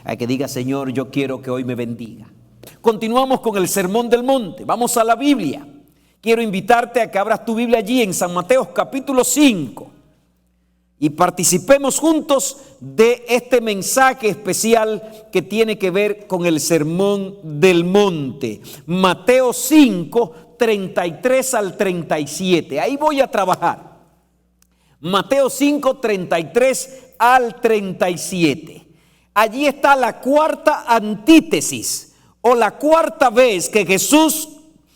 A que diga: Señor, yo quiero que hoy me bendiga. Continuamos con el Sermón del Monte. Vamos a la Biblia. Quiero invitarte a que abras tu Biblia allí en San Mateo capítulo 5 y participemos juntos de este mensaje especial que tiene que ver con el Sermón del Monte. Mateo 5, 33 al 37. Ahí voy a trabajar. Mateo 5, 33 al 37. Allí está la cuarta antítesis o la cuarta vez que Jesús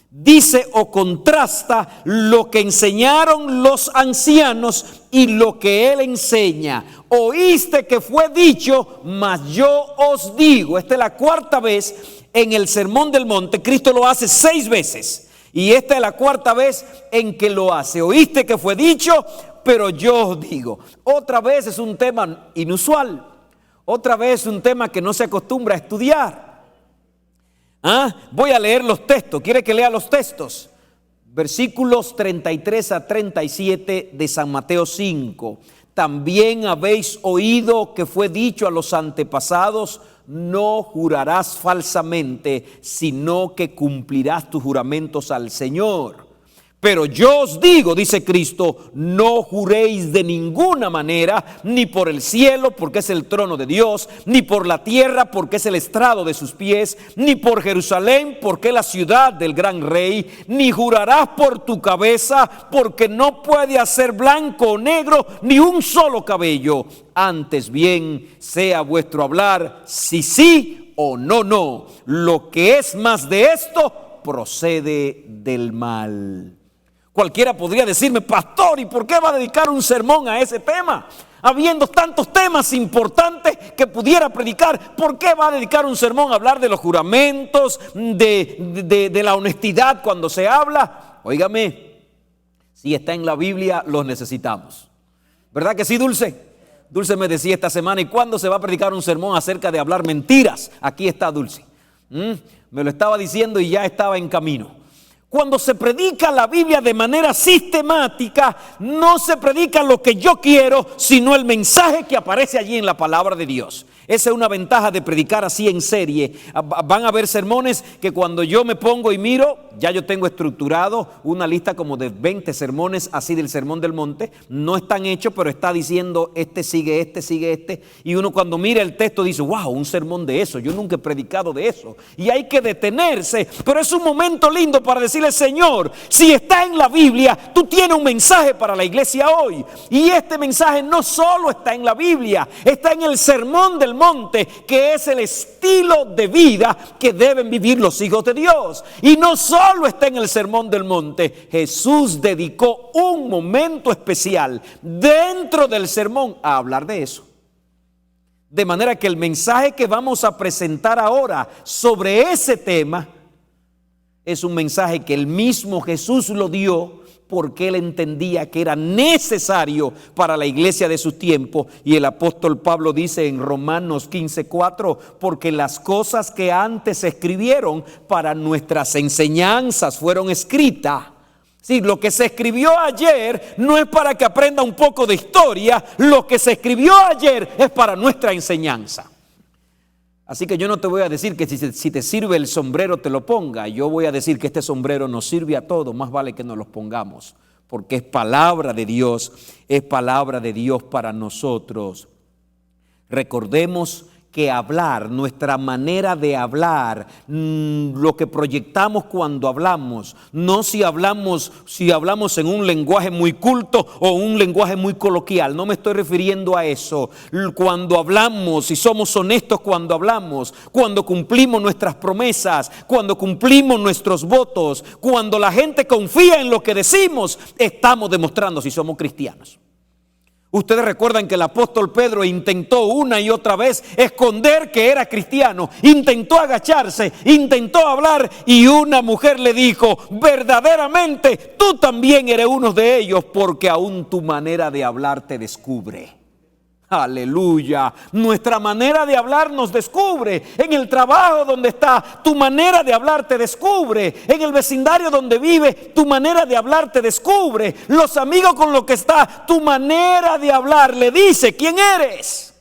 dice o contrasta lo que enseñaron los ancianos y lo que él enseña. Oíste que fue dicho, mas yo os digo. Esta es la cuarta vez en el Sermón del Monte. Cristo lo hace 6 veces y esta es la cuarta vez en que lo hace. Oíste que fue dicho, pero yo os digo. Otra vez es un tema inusual. Otra vez un tema que no se acostumbra a estudiar. Voy a leer los textos. ¿Quiere que lea los textos? Versículos 33 a 37 de San Mateo 5. También habéis oído que fue dicho a los antepasados: no jurarás falsamente, sino que cumplirás tus juramentos al Señor. Pero yo os digo, dice Cristo, no juréis de ninguna manera, ni por el cielo, porque es el trono de Dios, ni por la tierra, porque es el estrado de sus pies, ni por Jerusalén, porque es la ciudad del gran rey, ni jurarás por tu cabeza, porque no puede hacer blanco o negro ni un solo cabello. Antes bien, sea vuestro hablar sí, sí o no, no. Lo que es más de esto procede del mal. Cualquiera podría decirme: pastor, ¿y por qué va a dedicar un sermón a ese tema? Habiendo tantos temas importantes que pudiera predicar, ¿por qué va a dedicar un sermón a hablar de los juramentos, de la honestidad cuando se habla? Óigame, si está en la Biblia, los necesitamos. ¿Verdad que sí, Dulce? Dulce me decía esta semana: ¿y cuándo se va a predicar un sermón acerca de hablar mentiras? Aquí está Dulce. Me lo estaba diciendo y ya estaba en camino. Cuando se predica la Biblia de manera sistemática, no se predica lo que yo quiero, sino el mensaje que aparece allí en la palabra de Dios. Esa es una ventaja de predicar así en serie. Van a haber sermones que cuando yo me pongo y miro, ya yo tengo estructurado una lista como de 20 sermones así del Sermón del Monte. No están hechos, pero está diciendo este sigue este. Y uno cuando mira el texto dice: wow, un sermón de eso. Yo nunca he predicado de eso. Y hay que detenerse. Pero es un momento lindo para decir: decirle: Señor, si está en la Biblia, tú tienes un mensaje para la iglesia hoy. Y este mensaje no solo está en la Biblia, está en el Sermón del Monte, que es el estilo de vida que deben vivir los hijos de Dios. Y no solo está en el Sermón del Monte, Jesús dedicó un momento especial dentro del sermón a hablar de eso. De manera que el mensaje que vamos a presentar ahora sobre ese tema es un mensaje que el mismo Jesús lo dio porque él entendía que era necesario para la iglesia de su tiempo. Y el apóstol Pablo dice en Romanos 15:4, porque las cosas que antes se escribieron para nuestras enseñanzas fueron escritas. Sí, lo que se escribió ayer no es para que aprenda un poco de historia, lo que se escribió ayer es para nuestra enseñanza. Así que yo no te voy a decir que si te sirve el sombrero te lo ponga. Yo voy a decir que este sombrero nos sirve a todos, más vale que nos los pongamos, porque es palabra de Dios, es palabra de Dios para nosotros. Recordemos que hablar, nuestra manera de hablar, lo que proyectamos cuando hablamos, no si hablamos en un lenguaje muy culto o un lenguaje muy coloquial, no me estoy refiriendo a eso. Cuando hablamos, si somos honestos cuando hablamos, cuando cumplimos nuestras promesas, cuando cumplimos nuestros votos, cuando la gente confía en lo que decimos, estamos demostrando si somos cristianos. Ustedes recuerdan que el apóstol Pedro intentó una y otra vez esconder que era cristiano, intentó agacharse, intentó hablar y una mujer le dijo: verdaderamente tú también eres uno de ellos, porque aún tu manera de hablar te descubre. Aleluya, nuestra manera de hablar nos descubre. En el trabajo donde está, tu manera de hablar te descubre. En el vecindario donde vive, tu manera de hablar te descubre. Los amigos con los que está, tu manera de hablar le dice quién eres.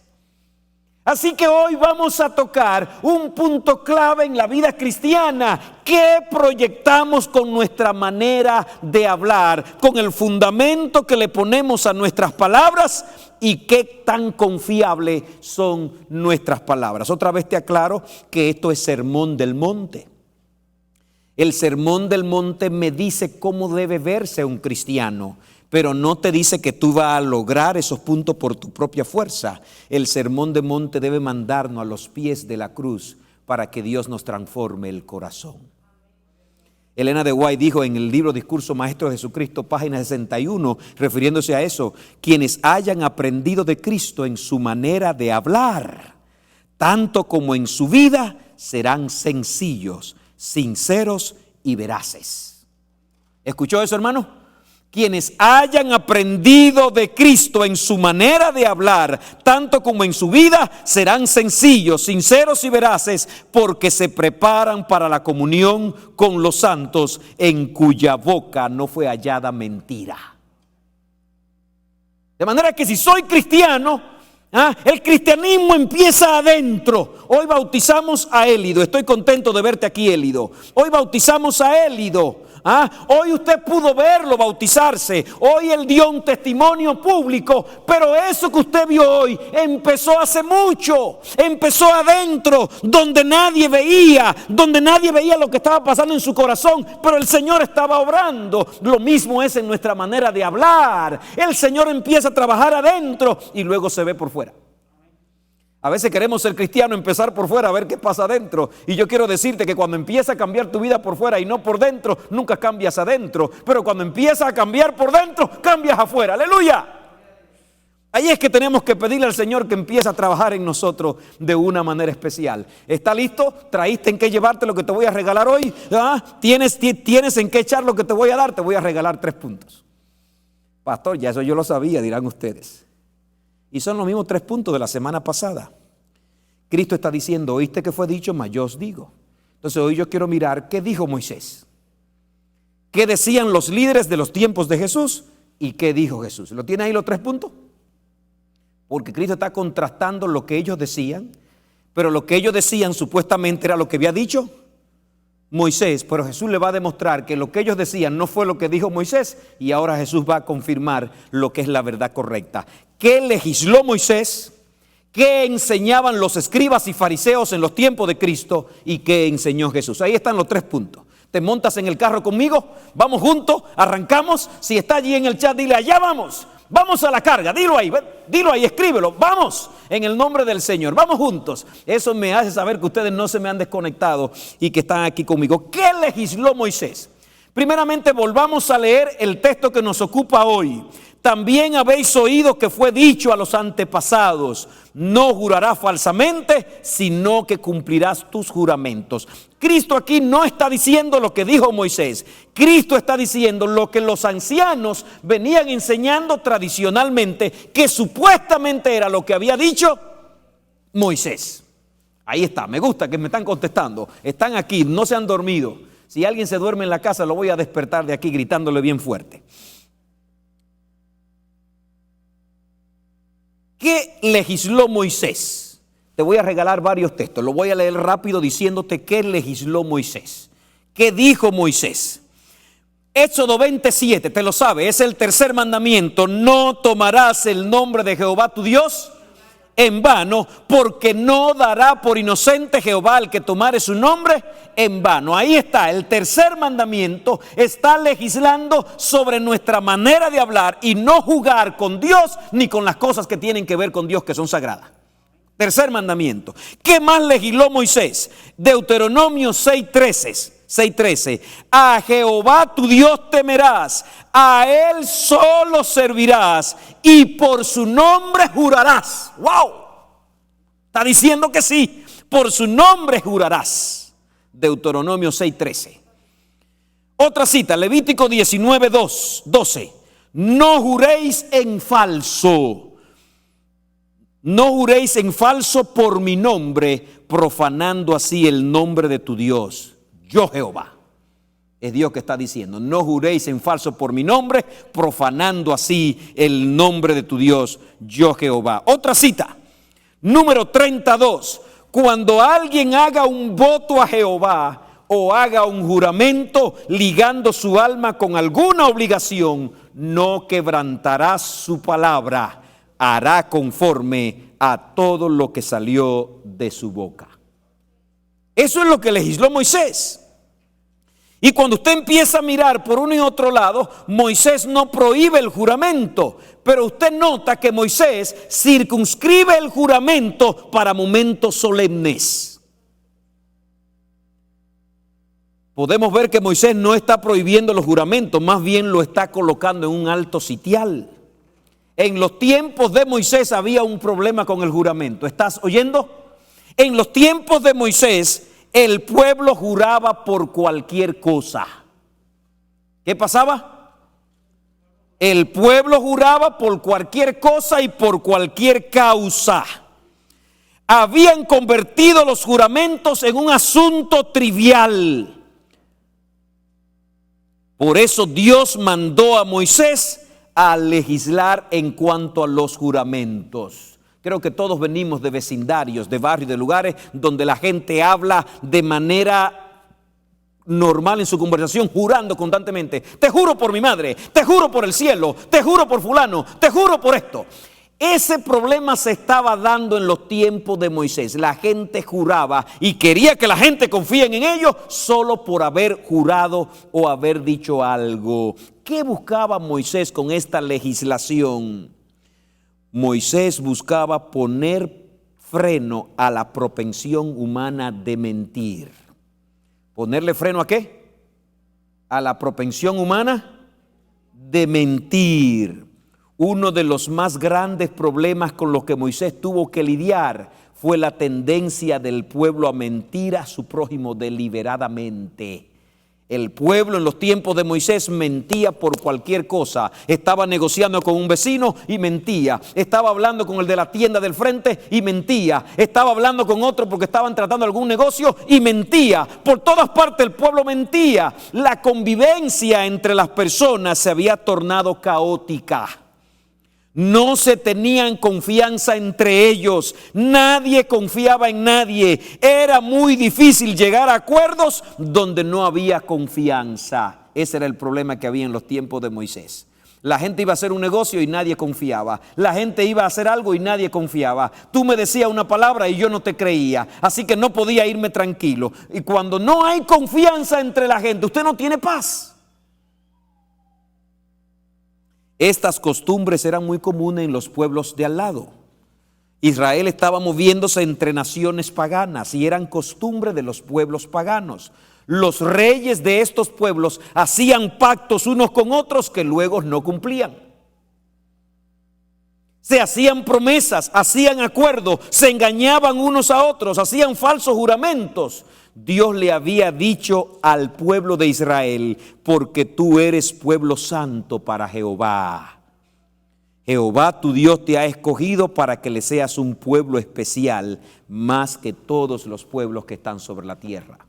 Así que hoy vamos a tocar un punto clave en la vida cristiana. ¿Qué proyectamos con nuestra manera de hablar? Con el fundamento que le ponemos a nuestras palabras y qué tan confiables son nuestras palabras. Otra vez te aclaro que esto es Sermón del Monte. El Sermón del Monte me dice cómo debe verse un cristiano, pero no te dice que tú vas a lograr esos puntos por tu propia fuerza. El Sermón del Monte debe mandarnos a los pies de la cruz para que Dios nos transforme el corazón. Elena de White dijo en el libro Discurso Maestro de Jesucristo, página 61, refiriéndose a eso: quienes hayan aprendido de Cristo en su manera de hablar, tanto como en su vida, serán sencillos, sinceros y veraces. ¿Escuchó eso, hermano? Quienes hayan aprendido de Cristo en su manera de hablar, tanto como en su vida, serán sencillos, sinceros y veraces, porque se preparan para la comunión con los santos, en cuya boca no fue hallada mentira. De manera que si soy cristiano, el cristianismo empieza adentro. Hoy bautizamos a Élido. Estoy contento de verte aquí, Élido. Hoy bautizamos a Élido. Hoy usted pudo verlo bautizarse. Hoy él dio un testimonio público. Pero eso que usted vio hoy empezó hace mucho. Empezó adentro, donde nadie veía lo que estaba pasando en su corazón, pero el Señor estaba obrando. Lo mismo es en nuestra manera de hablar. El Señor empieza a trabajar adentro y luego se ve por fuera. A veces queremos ser cristiano, empezar por fuera, a ver qué pasa adentro. Y yo quiero decirte que cuando empieza a cambiar tu vida por fuera y no por dentro, nunca cambias adentro. Pero cuando empieza a cambiar por dentro, cambias afuera. ¡Aleluya! Ahí es que tenemos que pedirle al Señor que empiece a trabajar en nosotros de una manera especial. ¿Está listo? ¿Traíste en qué llevarte lo que te voy a regalar hoy? ¿Tienes en qué echar lo que te voy a dar? Te voy a regalar 3 puntos. Pastor, ya eso yo lo sabía, dirán ustedes. Y son los mismos 3 puntos de la semana pasada. Cristo está diciendo: oíste que fue dicho, mas yo os digo. Entonces hoy yo quiero mirar qué dijo Moisés, qué decían los líderes de los tiempos de Jesús y qué dijo Jesús. ¿Lo tiene ahí los 3 puntos? Porque Cristo está contrastando lo que ellos decían, pero lo que ellos decían supuestamente era lo que había dicho Moisés, pero Jesús le va a demostrar que lo que ellos decían no fue lo que dijo Moisés, y ahora Jesús va a confirmar lo que es la verdad correcta. ¿Qué legisló Moisés? ¿Qué enseñaban los escribas y fariseos en los tiempos de Cristo? ¿Y qué enseñó Jesús? Ahí están los 3 puntos. Te montas en el carro conmigo, vamos juntos, arrancamos. Si está allí en el chat, dile, allá vamos. Vamos a la carga, dilo ahí, escríbelo, vamos, en el nombre del Señor, vamos juntos. Eso me hace saber que ustedes no se me han desconectado y que están aquí conmigo. ¿Qué legisló Moisés? Primeramente, volvamos a leer el texto que nos ocupa hoy. También habéis oído que fue dicho a los antepasados, no jurarás falsamente, sino que cumplirás tus juramentos. Cristo aquí no está diciendo lo que dijo Moisés. Cristo está diciendo lo que los ancianos venían enseñando tradicionalmente, que supuestamente era lo que había dicho Moisés. Ahí está, me gusta que me están contestando. Están aquí, no se han dormido. Si alguien se duerme en la casa, lo voy a despertar de aquí gritándole bien fuerte. ¿Qué legisló Moisés? Te voy a regalar varios textos. Lo voy a leer rápido diciéndote qué legisló Moisés. ¿Qué dijo Moisés? Éxodo 27, te lo sabe, es el tercer mandamiento. No tomarás el nombre de Jehová tu Dios en vano, porque no dará por inocente Jehová al que tomare su nombre en vano. Ahí está, el tercer mandamiento está legislando sobre nuestra manera de hablar y no jugar con Dios ni con las cosas que tienen que ver con Dios, que son sagradas. Tercer mandamiento. ¿Qué más legisló Moisés? Deuteronomio 6:13. A Jehová tu Dios temerás, a Él solo servirás y por su nombre jurarás. ¡Wow! Está diciendo que sí, por su nombre jurarás. Deuteronomio 6:13. Otra cita, Levítico 19:12. No juréis en falso. No juréis en falso por mi nombre, profanando así el nombre de tu Dios. Yo Jehová. Es Dios que está diciendo, no juréis en falso por mi nombre, profanando así el nombre de tu Dios, yo Jehová. Otra cita, número 32. Cuando alguien haga un voto a Jehová o haga un juramento ligando su alma con alguna obligación, no quebrantará su palabra, hará conforme a todo lo que salió de su boca. Eso es lo que legisló Moisés. Y cuando usted empieza a mirar por uno y otro lado, Moisés no prohíbe el juramento, pero usted nota que Moisés circunscribe el juramento para momentos solemnes. Podemos ver que Moisés no está prohibiendo los juramentos, más bien lo está colocando en un alto sitial. En los tiempos de Moisés había un problema con el juramento. ¿Estás oyendo? En los tiempos de Moisés, el pueblo juraba por cualquier cosa. ¿Qué pasaba? El pueblo juraba por cualquier cosa y por cualquier causa. Habían convertido los juramentos en un asunto trivial. Por eso Dios mandó a Moisés a legislar en cuanto a los juramentos. Creo que todos venimos de vecindarios, de barrios, de lugares donde la gente habla de manera normal en su conversación, jurando constantemente. Te juro por mi madre, te juro por el cielo, te juro por fulano, te juro por esto. Ese problema se estaba dando en los tiempos de Moisés. La gente juraba y quería que la gente confíe en ellos solo por haber jurado o haber dicho algo. ¿Qué buscaba Moisés con esta legislación? Moisés buscaba poner freno a la propensión humana de mentir. ¿Ponerle freno a qué? A la propensión humana de mentir. Uno de los más grandes problemas con los que Moisés tuvo que lidiar fue la tendencia del pueblo a mentir a su prójimo deliberadamente. El pueblo en los tiempos de Moisés mentía por cualquier cosa. Estaba negociando con un vecino y mentía. Estaba hablando con el de la tienda del frente y mentía. Estaba hablando con otro porque estaban tratando algún negocio y mentía. Por todas partes el pueblo mentía. La convivencia entre las personas se había tornado caótica. No se tenían confianza entre ellos, nadie confiaba en nadie, era muy difícil llegar a acuerdos donde no había confianza. Ese era el problema que había en los tiempos de Moisés. La gente iba a hacer un negocio y nadie confiaba. La gente iba a hacer algo y nadie confiaba. Tú me decías una palabra y yo no te creía. Así que no podía irme tranquilo. Y cuando no hay confianza entre la gente, usted no tiene paz. Estas costumbres eran muy comunes en los pueblos de al lado. Israel estaba moviéndose entre naciones paganas y eran costumbres de los pueblos paganos. Los reyes de estos pueblos hacían pactos unos con otros que luego no cumplían. Se hacían promesas, hacían acuerdos, se engañaban unos a otros, hacían falsos juramentos. Dios le había dicho al pueblo de Israel: porque tú eres pueblo santo para Jehová. Jehová tu Dios te ha escogido para que le seas un pueblo especial, más que todos los pueblos que están sobre la tierra.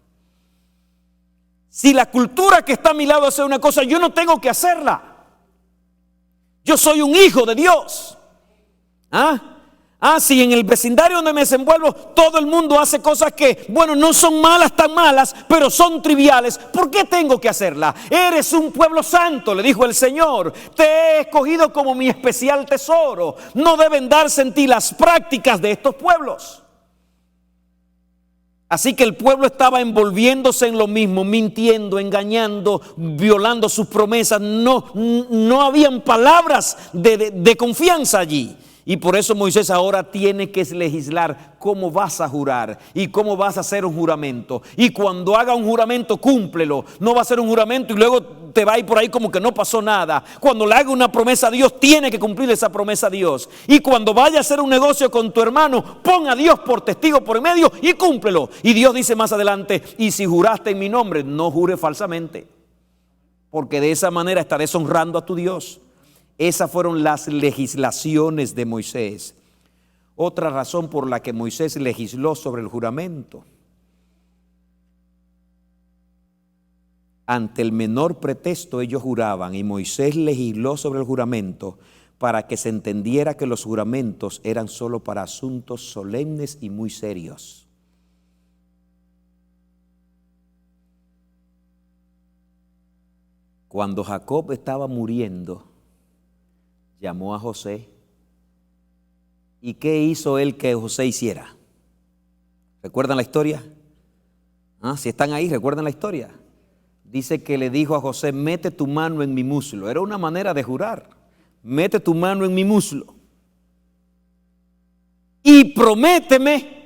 Si la cultura que está a mi lado hace una cosa, yo no tengo que hacerla. Yo soy un hijo de Dios. Si en el vecindario donde me desenvuelvo todo el mundo hace cosas que, bueno, no son malas, tan malas, pero son triviales, ¿por qué tengo que hacerla? Eres un pueblo santo, le dijo el Señor. Te he escogido como mi especial tesoro. No deben darse en ti las prácticas de estos pueblos. Así que el pueblo estaba envolviéndose en lo mismo, mintiendo, engañando, violando sus promesas. No habían palabras de confianza allí. Y por eso Moisés ahora tiene que legislar cómo vas a jurar y cómo vas a hacer un juramento. Y cuando haga un juramento, cúmplelo. No va a ser un juramento y luego te va a ir por ahí como que no pasó nada. Cuando le haga una promesa a Dios, tiene que cumplir esa promesa a Dios. Y cuando vaya a hacer un negocio con tu hermano, pon a Dios por testigo por en medio y cúmplelo. Y Dios dice más adelante: y si juraste en mi nombre, no jures falsamente, porque de esa manera estaré deshonrando a tu Dios. Esas fueron las legislaciones de Moisés. Otra razón por la que Moisés legisló sobre el juramento: ante el menor pretexto ellos juraban, y Moisés legisló sobre el juramento para que se entendiera que los juramentos eran solo para asuntos solemnes y muy serios. Cuando Jacob estaba muriendo, llamó a José. ¿Y qué hizo él que José hiciera? ¿Recuerdan la historia? Si están ahí, ¿recuerdan la historia? Dice que le dijo a José: mete tu mano en mi muslo. Era una manera de jurar. Mete tu mano en mi muslo y prométeme.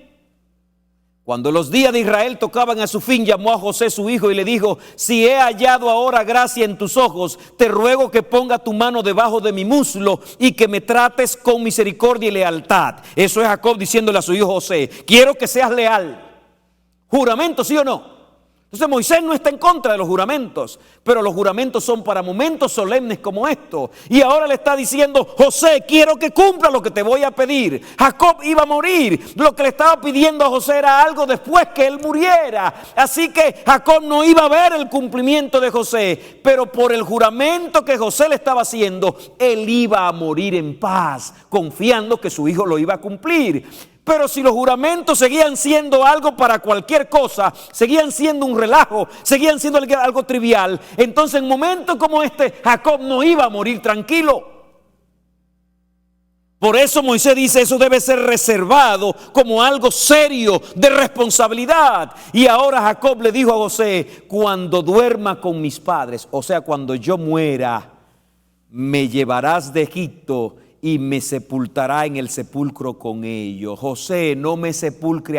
Cuando los días de Israel tocaban a su fin, llamó a José su hijo y le dijo: si he hallado ahora gracia en tus ojos, te ruego que ponga tu mano debajo de mi muslo y que me trates con misericordia y lealtad. Eso es Jacob diciéndole a su hijo José: quiero que seas leal. ¿Juramento, sí o no? Entonces Moisés no está en contra de los juramentos, pero los juramentos son para momentos solemnes como esto. Y ahora le está diciendo: José, quiero que cumpla lo que te voy a pedir. Jacob iba a morir. Lo que le estaba pidiendo a José era algo después que él muriera. Así que Jacob no iba a ver el cumplimiento de José, pero por el juramento que José le estaba haciendo, él iba a morir en paz, confiando que su hijo lo iba a cumplir. Pero si los juramentos seguían siendo algo para cualquier cosa, seguían siendo un relajo, seguían siendo algo trivial, entonces en momentos como este, Jacob no iba a morir tranquilo. Por eso Moisés dice: eso debe ser reservado como algo serio, de responsabilidad. Y ahora Jacob le dijo a José: cuando duerma con mis padres, o sea, cuando yo muera, me llevarás de Egipto y me sepultará en el sepulcro con ellos. José, no me sepulte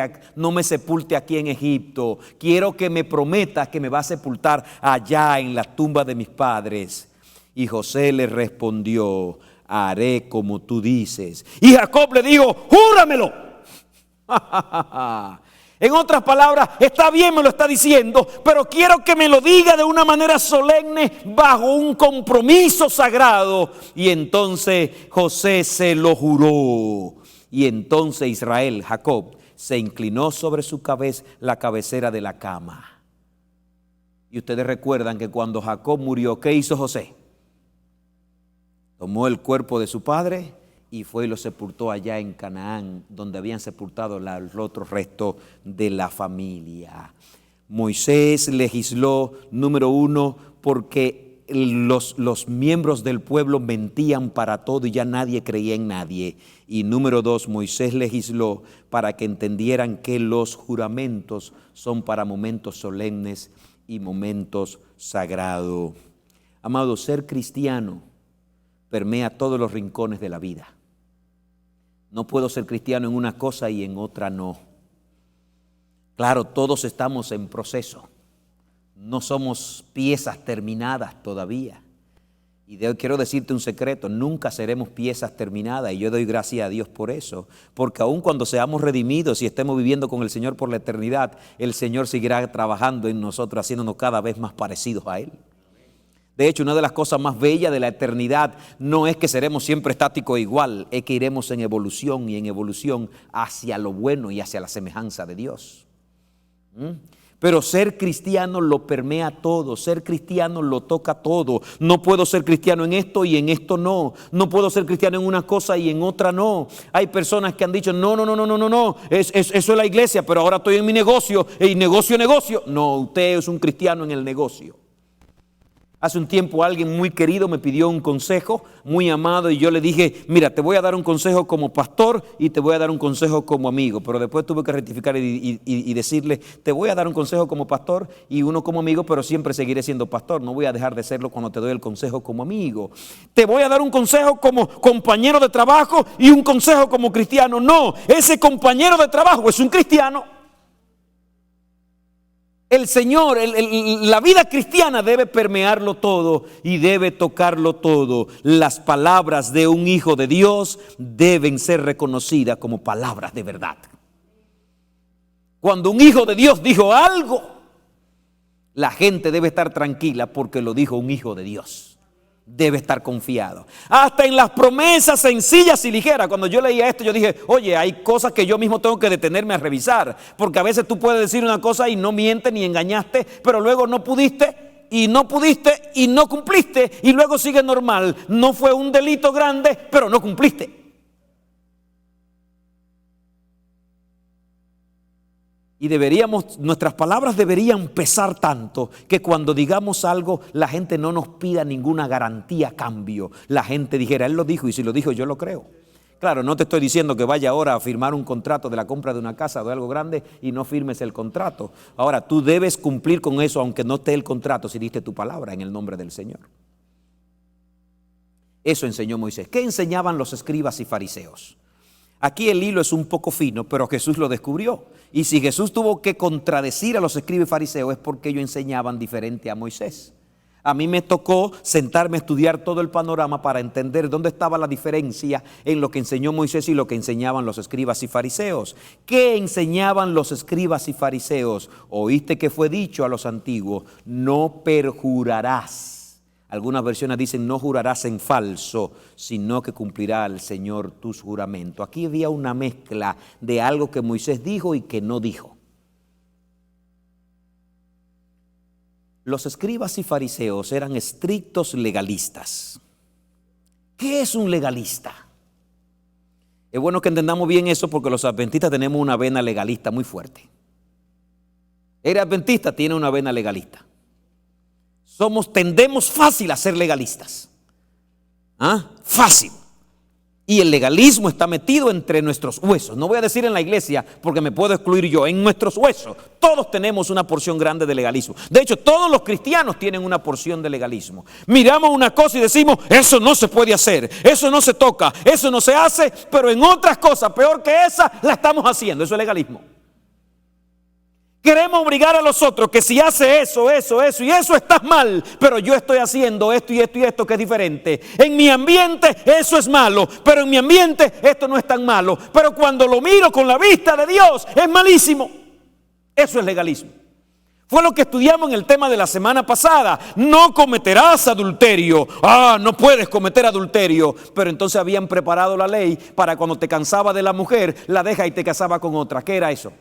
aquí en Egipto. Quiero que me prometas que me va a sepultar allá en la tumba de mis padres. Y José le respondió: haré como tú dices. Y Jacob le dijo: júramelo. En otras palabras, está bien, me lo está diciendo, pero quiero que me lo diga de una manera solemne, bajo un compromiso sagrado. Y entonces José se lo juró. Y entonces Israel, Jacob, se inclinó sobre su cabeza, la cabecera de la cama. Y ustedes recuerdan que cuando Jacob murió, ¿qué hizo José? Tomó el cuerpo de su padre y fue y lo sepultó allá en Canaán, donde habían sepultado el otro resto de la familia. Moisés legisló, número uno, porque los miembros del pueblo mentían para todo y ya nadie creía en nadie. Y número 2, Moisés legisló para que entendieran que los juramentos son para momentos solemnes y momentos sagrados. Amado, ser cristiano permea todos los rincones de la vida. No puedo ser cristiano en una cosa y en otra no. Claro, todos estamos en proceso. No somos piezas terminadas todavía. Y quiero decirte un secreto, nunca seremos piezas terminadas y yo doy gracias a Dios por eso. Porque aun cuando seamos redimidos y estemos viviendo con el Señor por la eternidad, el Señor seguirá trabajando en nosotros, haciéndonos cada vez más parecidos a Él. De hecho, una de las cosas más bellas de la eternidad no es que seremos siempre estáticos igual, es que iremos en evolución y en evolución hacia lo bueno y hacia la semejanza de Dios. Pero ser cristiano lo permea todo, ser cristiano lo toca todo. No puedo ser cristiano en esto y en esto no. No puedo ser cristiano en una cosa y en otra no. Hay personas que han dicho, no, eso es la iglesia, pero ahora estoy en mi negocio, y negocio. No, usted es un cristiano en el negocio. Hace un tiempo alguien muy querido me pidió un consejo, muy amado, y yo le dije, mira, te voy a dar un consejo como pastor y te voy a dar un consejo como amigo. Pero después tuve que rectificar y decirle, te voy a dar un consejo como pastor y uno como amigo, pero siempre seguiré siendo pastor. No voy a dejar de serlo cuando te doy el consejo como amigo. Te voy a dar un consejo como compañero de trabajo y un consejo como cristiano. No, ese compañero de trabajo es un cristiano. El Señor, la vida cristiana debe permearlo todo y debe tocarlo todo. Las palabras de un hijo de Dios deben ser reconocidas como palabras de verdad. Cuando un hijo de Dios dijo algo, la gente debe estar tranquila porque lo dijo un hijo de Dios. Debe estar confiado. Hasta en las promesas sencillas y ligeras. Cuando yo leía esto, yo dije, oye, hay cosas que yo mismo tengo que detenerme a revisar. Porque a veces tú puedes decir una cosa y no mientes ni engañaste, pero luego no pudiste y no cumpliste y luego sigue normal. No fue un delito grande, pero no cumpliste. Y nuestras palabras deberían pesar tanto que cuando digamos algo, la gente no nos pida ninguna garantía a cambio. La gente dijera, él lo dijo y si lo dijo yo lo creo. Claro, no te estoy diciendo que vaya ahora a firmar un contrato de la compra de una casa o de algo grande y no firmes el contrato. Ahora, tú debes cumplir con eso aunque no esté el contrato si diste tu palabra en el nombre del Señor. Eso enseñó Moisés. ¿Qué enseñaban los escribas y fariseos? Aquí el hilo es un poco fino, pero Jesús lo descubrió. Y si Jesús tuvo que contradecir a los escribas y fariseos es porque ellos enseñaban diferente a Moisés. A mí me tocó sentarme a estudiar todo el panorama para entender dónde estaba la diferencia en lo que enseñó Moisés y lo que enseñaban los escribas y fariseos. ¿Qué enseñaban los escribas y fariseos? Oíste que fue dicho a los antiguos, no perjurarás. Algunas versiones dicen no jurarás en falso, sino que cumplirá el Señor tus juramentos. Aquí había una mezcla de algo que Moisés dijo y que no dijo. Los escribas y fariseos eran estrictos legalistas. ¿Qué es un legalista? Es bueno que entendamos bien eso porque los adventistas tenemos una vena legalista muy fuerte. El adventista tiene una vena legalista. Tendemos fácil a ser legalistas. Fácil. Y el legalismo está metido entre nuestros huesos. No voy a decir en la iglesia porque me puedo excluir yo. En nuestros huesos. Todos tenemos una porción grande de legalismo. De hecho, todos los cristianos tienen una porción de legalismo. Miramos una cosa y decimos, eso no se puede hacer, eso no se toca, eso no se hace, pero en otras cosas, peor que esa, la estamos haciendo. Eso es legalismo. Queremos obligar a los otros que si hace eso y eso estás mal, pero yo estoy haciendo esto y esto que es diferente. En mi ambiente eso es malo, pero en mi ambiente esto no es tan malo. Pero cuando lo miro con la vista de Dios es malísimo. Eso es legalismo. Fue lo que estudiamos en el tema de la semana pasada. No cometerás adulterio. No puedes cometer adulterio. Pero entonces habían preparado la ley para cuando te cansaba de la mujer, la deja y te casaba con otra. ¿Qué era eso?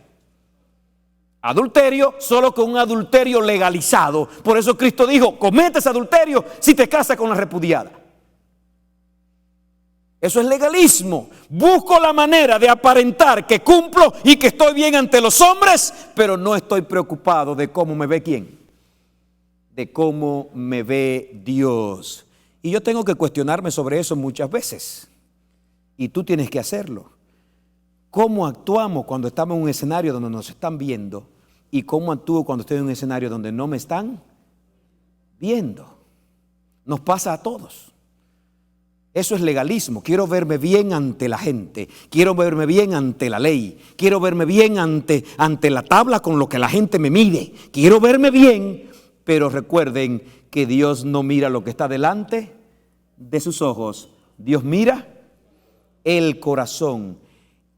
Adulterio, solo con un adulterio legalizado. Por eso Cristo dijo, cometes adulterio si te casas con la repudiada. Eso es legalismo. Busco la manera de aparentar que cumplo y que estoy bien ante los hombres, pero no estoy preocupado de cómo me ve quién. de cómo me ve Dios. Y yo tengo que cuestionarme sobre eso muchas veces. Y tú tienes que hacerlo. ¿Cómo actuamos cuando estamos en un escenario donde nos están viendo? ¿Y cómo actúo cuando estoy en un escenario donde no me están viendo? Nos pasa a todos. Eso es legalismo. Quiero verme bien ante la gente. Quiero verme bien ante la ley. Quiero verme bien ante la tabla con lo que la gente me mide. Quiero verme bien, pero recuerden que Dios no mira lo que está delante de sus ojos. Dios mira el corazón.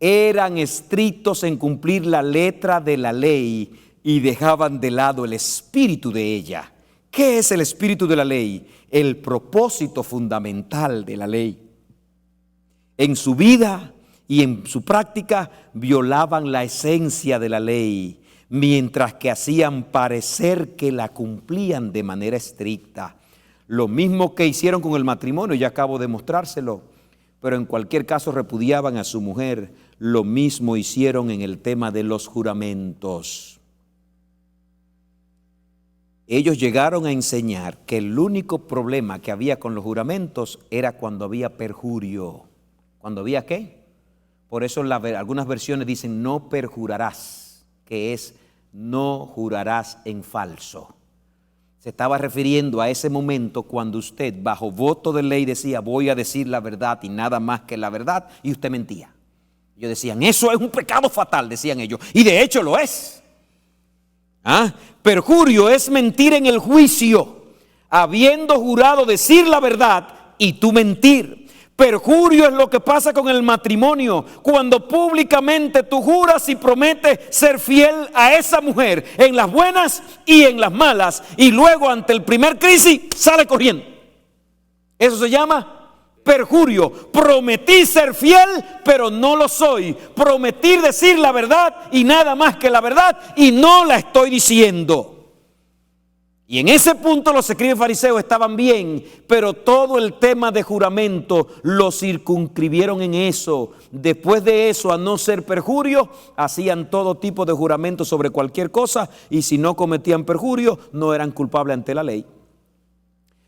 Eran estrictos en cumplir la letra de la ley y dejaban de lado el espíritu de ella. ¿Qué es el espíritu de la ley? El propósito fundamental de la ley. En su vida y en su práctica violaban la esencia de la ley, mientras que hacían parecer que la cumplían de manera estricta. Lo mismo que hicieron con el matrimonio, ya acabo de mostrárselo, pero en cualquier caso repudiaban a su mujer. Lo mismo hicieron en el tema de los juramentos. Ellos llegaron a enseñar que el único problema que había con los juramentos era cuando había perjurio. ¿Cuando había qué? Por eso algunas versiones dicen no perjurarás, que es no jurarás en falso. Se estaba refiriendo a ese momento cuando usted bajo voto de ley decía voy a decir la verdad y nada más que la verdad, y usted mentía. Ellos decían eso es un pecado fatal, decían ellos, y de hecho lo es. Perjurio es mentir en el juicio, habiendo jurado decir la verdad y tú mentir. Perjurio es lo que pasa con el matrimonio, cuando públicamente tú juras y prometes ser fiel a esa mujer en las buenas y en las malas, y luego ante el primer crisis sale corriendo. Eso se llama perjurio. Prometí ser fiel, pero no lo soy. Prometí decir la verdad y nada más que la verdad, y no la estoy diciendo. Y en ese punto los escribas fariseos estaban bien, pero todo el tema de juramento lo circunscribieron en eso. Después de eso, a no ser perjurio, hacían todo tipo de juramento sobre cualquier cosa, y si no cometían perjurio, no eran culpables ante la ley.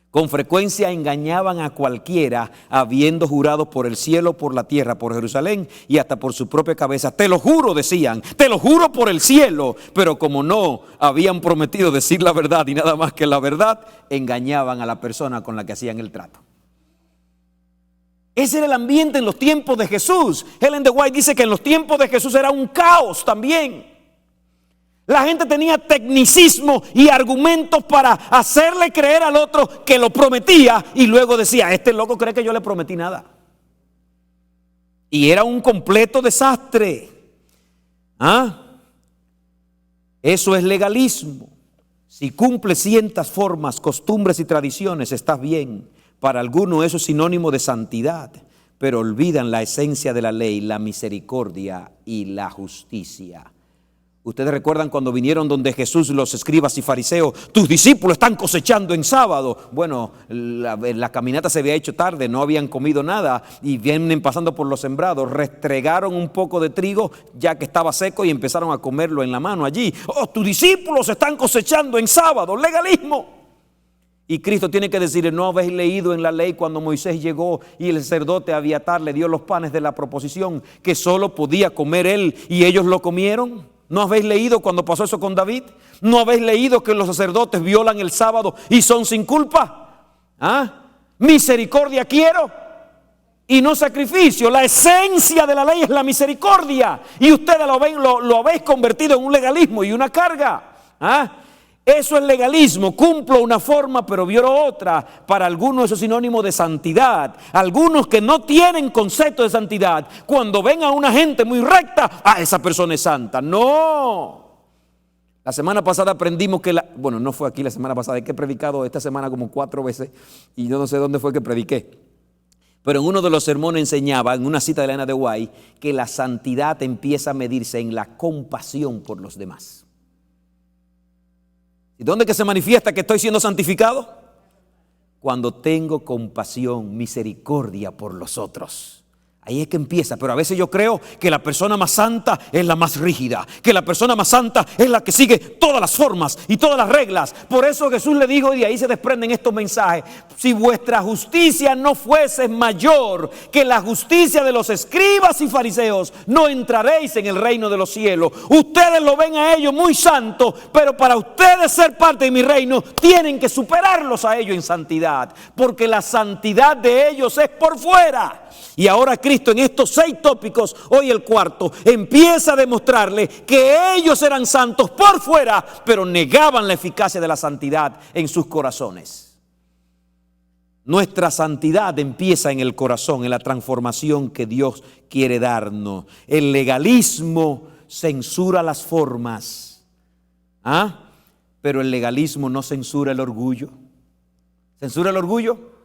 Con frecuencia engañaban a cualquiera, habiendo jurado por el cielo, por la tierra, por Jerusalén y hasta por su propia cabeza. Te lo juro, decían, te lo juro por el cielo. Pero como no habían prometido decir la verdad y nada más que la verdad, engañaban a la persona con la que hacían el trato. Ese era el ambiente en los tiempos de Jesús. Ellen de White dice que en los tiempos de Jesús era un caos también. La gente tenía tecnicismo y argumentos para hacerle creer al otro que lo prometía, y luego decía, este loco cree que yo le prometí nada. Y era un completo desastre. Eso es legalismo. Si cumple ciertas formas, costumbres y tradiciones, estás bien. Para algunos eso es sinónimo de santidad, pero olvidan la esencia de la ley, la misericordia y la justicia. Ustedes recuerdan cuando vinieron donde Jesús los escribas y fariseos, tus discípulos están cosechando en sábado. Bueno, la caminata se había hecho tarde, no habían comido nada y vienen pasando por los sembrados, restregaron un poco de trigo ya que estaba seco y empezaron a comerlo en la mano allí. Oh, tus discípulos están cosechando en sábado, legalismo. Y Cristo tiene que decirle, ¿no habéis leído en la ley cuando Moisés llegó y el sacerdote Abiatar le dio los panes de la proposición que solo podía comer él y ellos lo comieron? ¿No habéis leído cuando pasó eso con David? ¿No habéis leído que los sacerdotes violan el sábado y son sin culpa? Misericordia quiero y no sacrificio. La esencia de la ley es la misericordia y ustedes lo habéis convertido en un legalismo y una carga. Eso es legalismo, cumplo una forma pero violo otra. Para algunos eso es sinónimo de santidad. Algunos que no tienen concepto de santidad, cuando ven a una gente muy recta, esa persona es santa. No. La semana pasada aprendimos que bueno, no fue aquí la semana pasada, es que he predicado esta semana como 4 veces y yo no sé dónde fue que prediqué. Pero en uno de los sermones enseñaba, en una cita de Ellen de White, que la santidad empieza a medirse en la compasión por los demás. ¿Y dónde que se manifiesta que estoy siendo santificado? Cuando tengo compasión, misericordia por los otros. Ahí es que empieza, pero a veces yo creo que la persona más santa es la más rígida, que la persona más santa es la que sigue todas las formas y todas las reglas. Por eso Jesús le dijo, y de ahí se desprenden estos mensajes: si vuestra justicia no fuese mayor que la justicia de los escribas y fariseos, no entraréis en el reino de los cielos. Ustedes lo ven a ellos muy santos, pero para ustedes ser parte de mi reino, tienen que superarlos a ellos en santidad, porque la santidad de ellos es por fuera. Y ahora Cristo en estos 6 tópicos, hoy el cuarto, empieza a demostrarle que ellos eran santos por fuera, pero negaban la eficacia de la santidad en sus corazones. Nuestra santidad empieza en el corazón, en la transformación que Dios quiere darnos. El legalismo censura las formas, pero el legalismo no censura el orgullo. ¿Censura el orgullo?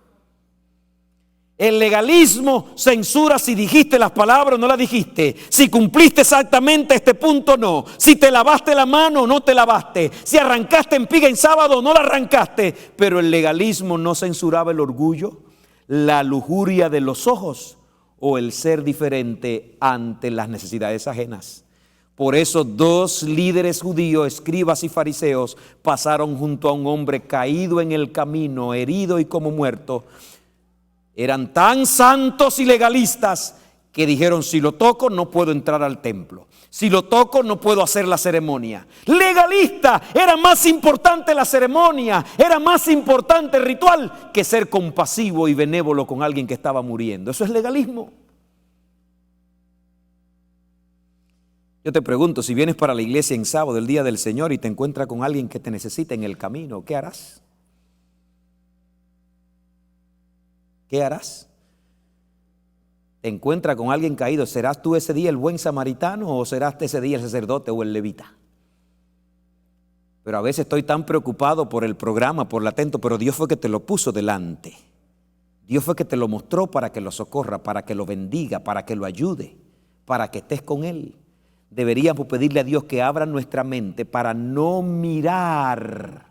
El legalismo censura si dijiste las palabras o no las dijiste, si cumpliste exactamente este punto o no, si te lavaste la mano o no te lavaste, si arrancaste en piga en sábado o no la arrancaste. Pero el legalismo no censuraba el orgullo, la lujuria de los ojos o el ser diferente ante las necesidades ajenas. Por eso 2 líderes judíos, escribas y fariseos, pasaron junto a un hombre caído en el camino, herido y como muerto. Eran tan santos y legalistas que dijeron: si lo toco no puedo entrar al templo, si lo toco no puedo hacer la ceremonia. Legalista, era más importante la ceremonia, era más importante el ritual que ser compasivo y benévolo con alguien que estaba muriendo. Eso es legalismo. Yo te pregunto, si vienes para la iglesia en sábado, el día del Señor, y te encuentras con alguien que te necesita en el camino, ¿qué harás? ¿Qué harás? Te encuentras con alguien caído, ¿serás tú ese día el buen samaritano o serás ese día el sacerdote o el levita? Pero a veces estoy tan preocupado por el programa, por el atento, pero Dios fue que te lo puso delante. Dios fue que te lo mostró para que lo socorra, para que lo bendiga, para que lo ayude, para que estés con Él. Deberíamos pedirle a Dios que abra nuestra mente para no mirar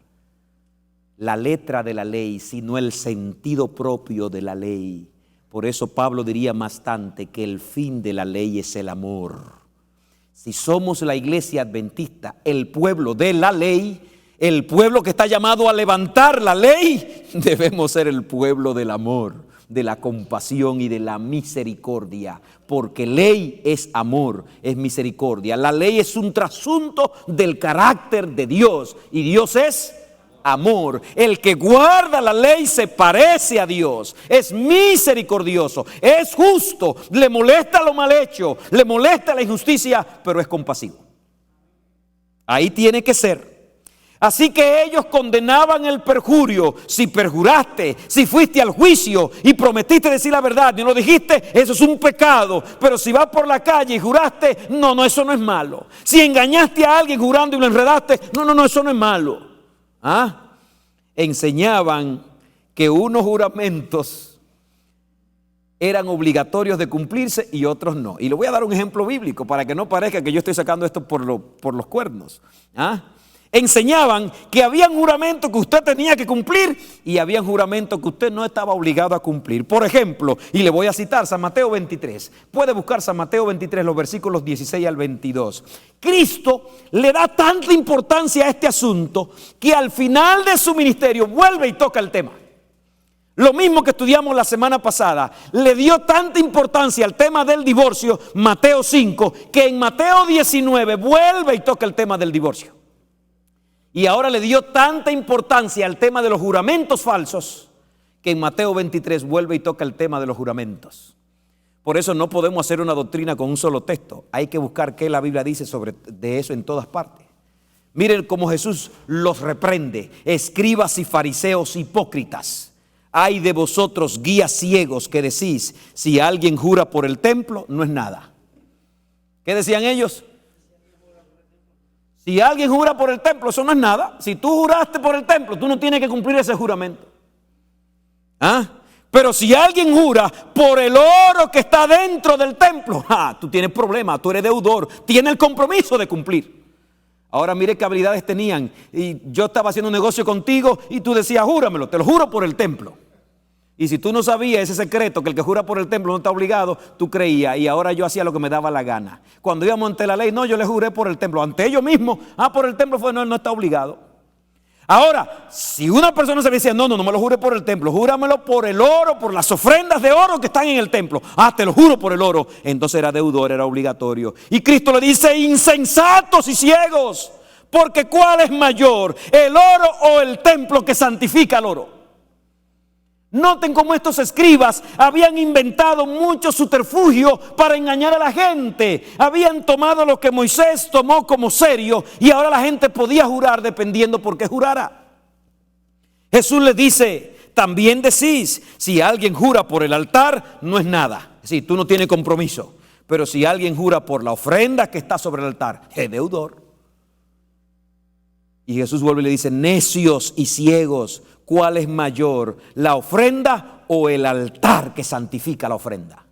la letra de la ley, sino el sentido propio de la ley. Por eso Pablo diría bastante que el fin de la ley es el amor. Si somos la iglesia adventista, el pueblo de la ley, el pueblo que está llamado a levantar la ley, debemos ser el pueblo del amor, de la compasión y de la misericordia, porque ley es amor, es misericordia. La ley es un trasunto del carácter de Dios y Dios es amor. El que guarda la ley se parece a Dios, es misericordioso, es justo, le molesta lo mal hecho, le molesta la injusticia, pero es compasivo. Ahí tiene que ser. Así que ellos condenaban el perjurio. Si perjuraste, si fuiste al juicio y prometiste decir la verdad y no lo dijiste, eso es un pecado. Pero si vas por la calle y juraste, no, eso no es malo. Si engañaste a alguien jurando y lo enredaste, no, eso no es malo. Enseñaban que unos juramentos eran obligatorios de cumplirse y otros no. Y le voy a dar un ejemplo bíblico para que no parezca que yo estoy sacando esto por los cuernos. Enseñaban que habían juramentos que usted tenía que cumplir y habían juramentos que usted no estaba obligado a cumplir. Por ejemplo, y le voy a citar San Mateo 23. Puede buscar San Mateo 23, los versículos 16 al 22. Cristo le da tanta importancia a este asunto que al final de su ministerio vuelve y toca el tema. Lo mismo que estudiamos la semana pasada, le dio tanta importancia al tema del divorcio, Mateo 5, que en Mateo 19 vuelve y toca el tema del divorcio. Y ahora le dio tanta importancia al tema de los juramentos falsos, que en Mateo 23 vuelve y toca el tema de los juramentos. Por eso no podemos hacer una doctrina con un solo texto. Hay que buscar qué la Biblia dice de eso en todas partes. Miren cómo Jesús los reprende. Escribas y fariseos hipócritas. Ay de vosotros, guías ciegos, que decís, si alguien jura por el templo, no es nada. ¿Qué decían ellos? Si alguien jura por el templo, eso no es nada. Si tú juraste por el templo, tú no tienes que cumplir ese juramento. Pero si alguien jura por el oro que está dentro del templo, tú tienes problemas, tú eres deudor, tienes el compromiso de cumplir. Ahora mire qué habilidades tenían. Y yo estaba haciendo un negocio contigo y tú decías, júramelo, te lo juro por el templo. Y si tú no sabías ese secreto, que el que jura por el templo no está obligado, tú creías, y ahora yo hacía lo que me daba la gana. Cuando íbamos ante la ley, no, yo le juré por el templo. Ante ellos mismos, por el templo fue, no, él no está obligado. Ahora, si una persona se decía, no me lo jure por el templo, júramelo por el oro, por las ofrendas de oro que están en el templo. Te lo juro por el oro. Entonces era deudor, era obligatorio. Y Cristo le dice, insensatos y ciegos, porque ¿cuál es mayor, el oro o el templo que santifica el oro? Noten cómo estos escribas habían inventado mucho subterfugio para engañar a la gente. Habían tomado lo que Moisés tomó como serio y ahora la gente podía jurar dependiendo por qué jurara. Jesús les dice, también decís, si alguien jura por el altar, no es nada. Es decir, tú no tienes compromiso. Pero si alguien jura por la ofrenda que está sobre el altar, es deudor. Y Jesús vuelve y le dice, necios y ciegos, ¿cuál es mayor, la ofrenda o el altar que santifica la ofrenda?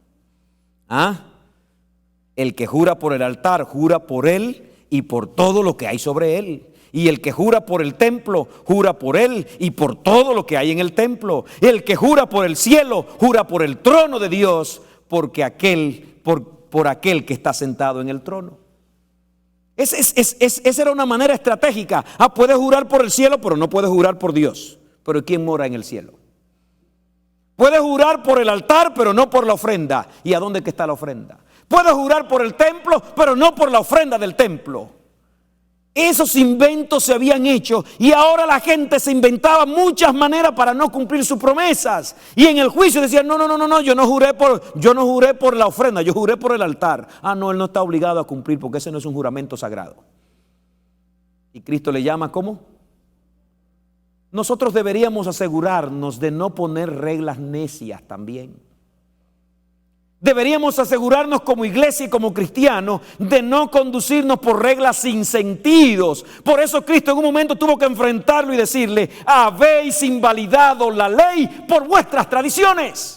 El que jura por el altar, jura por él y por todo lo que hay sobre él. Y el que jura por el templo, jura por él y por todo lo que hay en el templo. El que jura por el cielo, jura por el trono de Dios, porque por aquel que está sentado en el trono. Esa era una manera estratégica. Puedes jurar por el cielo, pero no puedes jurar por Dios. Pero ¿quién mora en el cielo? Puedes jurar por el altar, pero no por la ofrenda. ¿Y a dónde está la ofrenda? Puedes jurar por el templo, pero no por la ofrenda del templo. Esos inventos se habían hecho y ahora la gente se inventaba muchas maneras para no cumplir sus promesas. Y en el juicio decían, no, yo no juré por la ofrenda, yo juré por el altar. No, él no está obligado a cumplir porque ese no es un juramento sagrado. Y Cristo le llama, ¿cómo? Nosotros deberíamos asegurarnos de no poner reglas necias también. Deberíamos asegurarnos como iglesia y como cristianos de no conducirnos por reglas sin sentidos. Por eso Cristo en un momento tuvo que enfrentarlo y decirle, habéis invalidado la ley por vuestras tradiciones.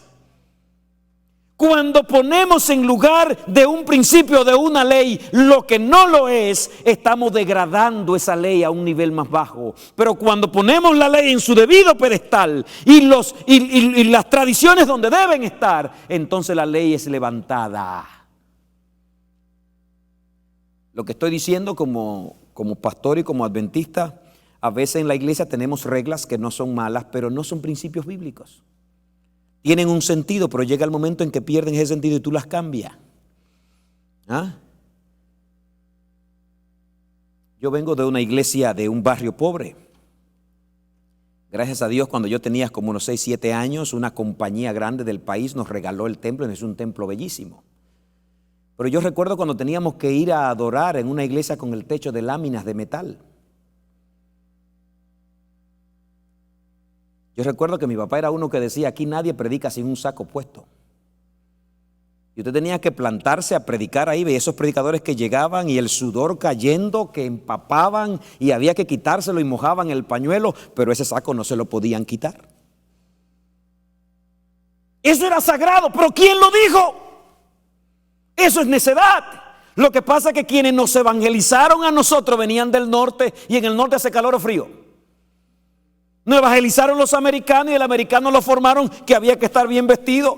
Cuando ponemos en lugar de un principio, de una ley, lo que no lo es, estamos degradando esa ley a un nivel más bajo. Pero cuando ponemos la ley en su debido pedestal y las tradiciones donde deben estar, entonces la ley es levantada. Lo que estoy diciendo como pastor y como adventista, a veces en la iglesia tenemos reglas que no son malas, pero no son principios bíblicos. Tienen un sentido, pero llega el momento en que pierden ese sentido y tú las cambias. Yo vengo de una iglesia de un barrio pobre. Gracias a Dios, cuando yo tenía como unos 6, 7 años, una compañía grande del país nos regaló el templo, es un templo bellísimo. Pero yo recuerdo cuando teníamos que ir a adorar en una iglesia con el techo de láminas de metal. Yo recuerdo que mi papá era uno que decía, aquí nadie predica sin un saco puesto. Y usted tenía que plantarse a predicar ahí, veía esos predicadores que llegaban y el sudor cayendo, que empapaban y había que quitárselo y mojaban el pañuelo, pero ese saco no se lo podían quitar. Eso era sagrado, pero ¿quién lo dijo? Eso es necedad. Lo que pasa es que quienes nos evangelizaron a nosotros venían del norte y en el norte hace calor o frío. Nos evangelizaron los americanos y el americano lo formaron que había que estar bien vestido.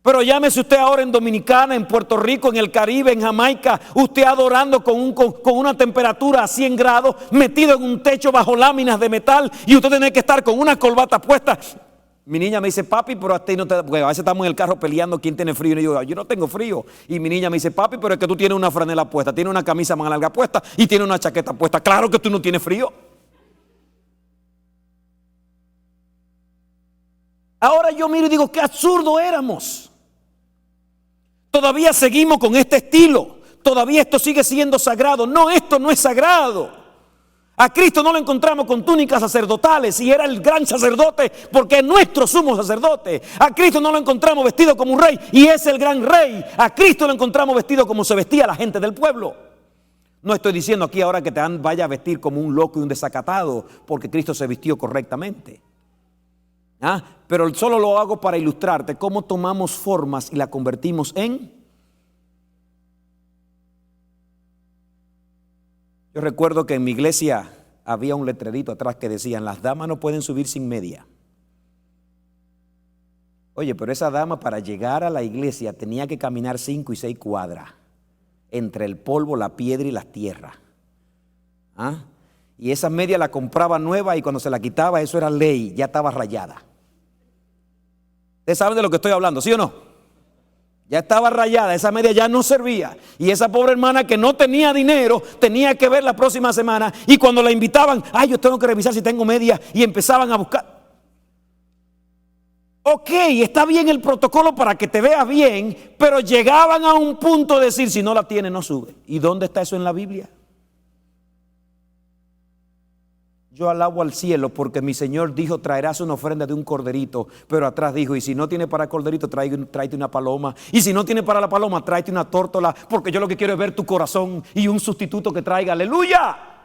Pero llámese usted ahora en Dominicana, en Puerto Rico, en el Caribe, en Jamaica, usted adorando con una temperatura a 100 grados, metido en un techo bajo láminas de metal y usted tiene que estar con una corbata puesta. Mi niña me dice, papi, pero a ti no te... Porque a veces estamos en el carro peleando quién tiene frío. Y yo digo, yo no tengo frío. Y mi niña me dice, papi, pero es que tú tienes una franela puesta, tienes una camisa más larga puesta y tienes una chaqueta puesta. Claro que tú no tienes frío. Ahora yo miro y digo, qué absurdo éramos. Todavía seguimos con este estilo. Todavía esto sigue siendo sagrado. No, esto no es sagrado. A Cristo no lo encontramos con túnicas sacerdotales y era el gran sacerdote porque es nuestro sumo sacerdote. A Cristo no lo encontramos vestido como un rey y es el gran rey. A Cristo lo encontramos vestido como se vestía la gente del pueblo. No estoy diciendo aquí ahora que te vaya a vestir como un loco y un desacatado porque Cristo se vistió correctamente. Pero solo lo hago para ilustrarte cómo tomamos formas y la convertimos en. Yo recuerdo que en mi iglesia había un letrerito atrás que decían, las damas no pueden subir sin media. Oye, pero esa dama para llegar a la iglesia tenía que caminar 5 y 6 cuadras entre el polvo, la piedra y las tierras. ¿Ah? Y esa media la compraba nueva y cuando se la quitaba, eso era ley, ya estaba rayada. Ustedes saben de lo que estoy hablando, ¿sí o no? Ya estaba rayada, esa media ya no servía. Y esa pobre hermana que no tenía dinero, tenía que ver la próxima semana. Y cuando la invitaban, ay, yo tengo que revisar si tengo media. Y empezaban a buscar. Ok, está bien el protocolo para que te veas bien, pero llegaban a un punto de decir, si no la tiene, no sube. ¿Y dónde está eso en la Biblia? Yo alabo al cielo porque mi Señor dijo, traerás una ofrenda de un corderito, pero atrás dijo, y si no tiene para el corderito, tráete una paloma, y si no tiene para la paloma, tráete una tórtola, porque yo lo que quiero es ver tu corazón y un sustituto que traiga, aleluya.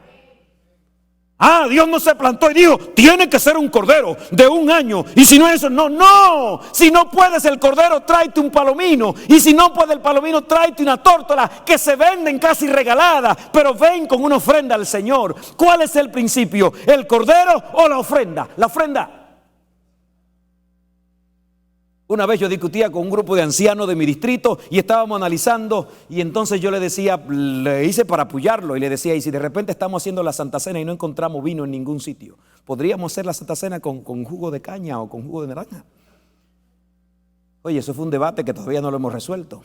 Ah, Dios no se plantó y dijo, tiene que ser un cordero de 1 año, y si no es eso, no, si no puedes el cordero, tráete un palomino, y si no puede el palomino, tráete una tórtola, que se venden casi regaladas, pero ven con una ofrenda al Señor. ¿Cuál es el principio? ¿El cordero o la ofrenda? La ofrenda. Una vez yo discutía con un grupo de ancianos de mi distrito y estábamos analizando, y entonces yo le decía, le hice para apoyarlo y le decía, y si de repente estamos haciendo la Santa Cena y no encontramos vino en ningún sitio, ¿podríamos hacer la Santa Cena con jugo de caña o con jugo de naranja? Oye, eso fue un debate que todavía no lo hemos resuelto.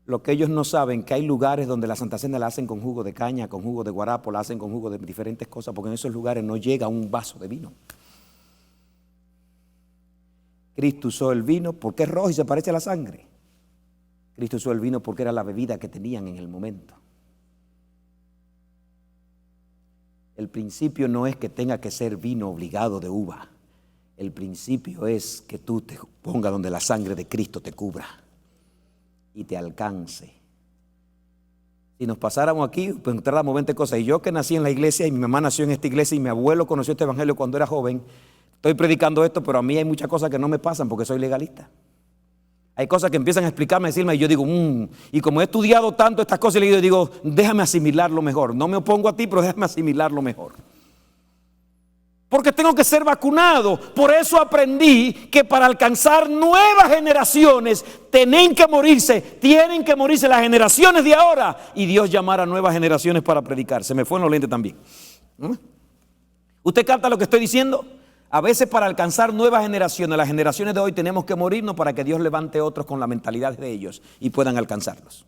Lo que ellos no saben, que hay lugares donde la Santa Cena la hacen con jugo de caña, con jugo de guarapo, la hacen con jugo de diferentes cosas, porque en esos lugares no llega un vaso de vino. Cristo usó el vino porque es rojo y se parece a la sangre. Cristo usó el vino porque era la bebida que tenían en el momento. El principio no es que tenga que ser vino obligado de uva. El principio es que tú te pongas donde la sangre de Cristo te cubra y te alcance. Si nos pasáramos aquí, pues entráramos 20 cosas. Y yo que nací en la iglesia y mi mamá nació en esta iglesia y mi abuelo conoció este evangelio cuando era joven, estoy predicando esto, pero a mí hay muchas cosas que no me pasan porque soy legalista. Hay cosas que empiezan a explicarme, a decirme, y yo digo, y como he estudiado tanto estas cosas, yo digo, déjame asimilarlo mejor. No me opongo a ti, pero déjame asimilarlo mejor. Porque tengo que ser vacunado. Por eso aprendí que para alcanzar nuevas generaciones tienen que morirse las generaciones de ahora, y Dios llamará a nuevas generaciones para predicar. Se me fue en los lentes también. ¿Usted capta lo que estoy diciendo? A veces para alcanzar nuevas generaciones, las generaciones de hoy, tenemos que morirnos para que Dios levante otros con la mentalidad de ellos y puedan alcanzarlos.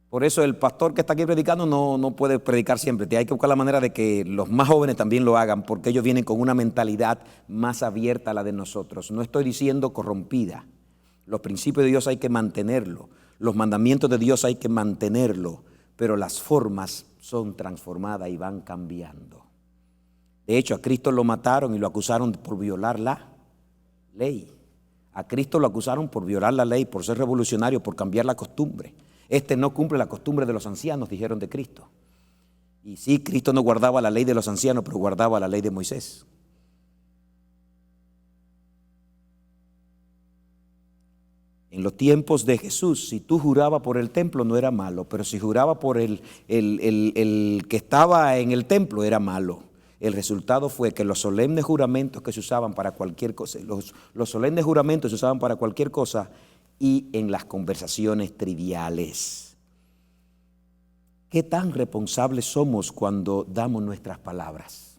Por eso el pastor que está aquí predicando no puede predicar siempre. Hay que buscar la manera de que los más jóvenes también lo hagan, porque ellos vienen con una mentalidad más abierta a la de nosotros. No estoy diciendo corrompida. Los principios de Dios hay que mantenerlos. Los mandamientos de Dios hay que mantenerlos, pero las formas son transformadas y van cambiando. De hecho, a Cristo lo mataron y lo acusaron por violar la ley. A Cristo lo acusaron por violar la ley, por ser revolucionario, por cambiar la costumbre. Este no cumple la costumbre de los ancianos, dijeron de Cristo. Y sí, Cristo no guardaba la ley de los ancianos, pero guardaba la ley de Moisés. En los tiempos de Jesús, si tú jurabas por el templo no era malo, pero si juraba por el que estaba en el templo era malo. El resultado fue que los solemnes juramentos que se usaban para cualquier cosa, los solemnes juramentos se usaban para cualquier cosa, y en las conversaciones triviales. ¿Qué tan responsables somos cuando damos nuestras palabras?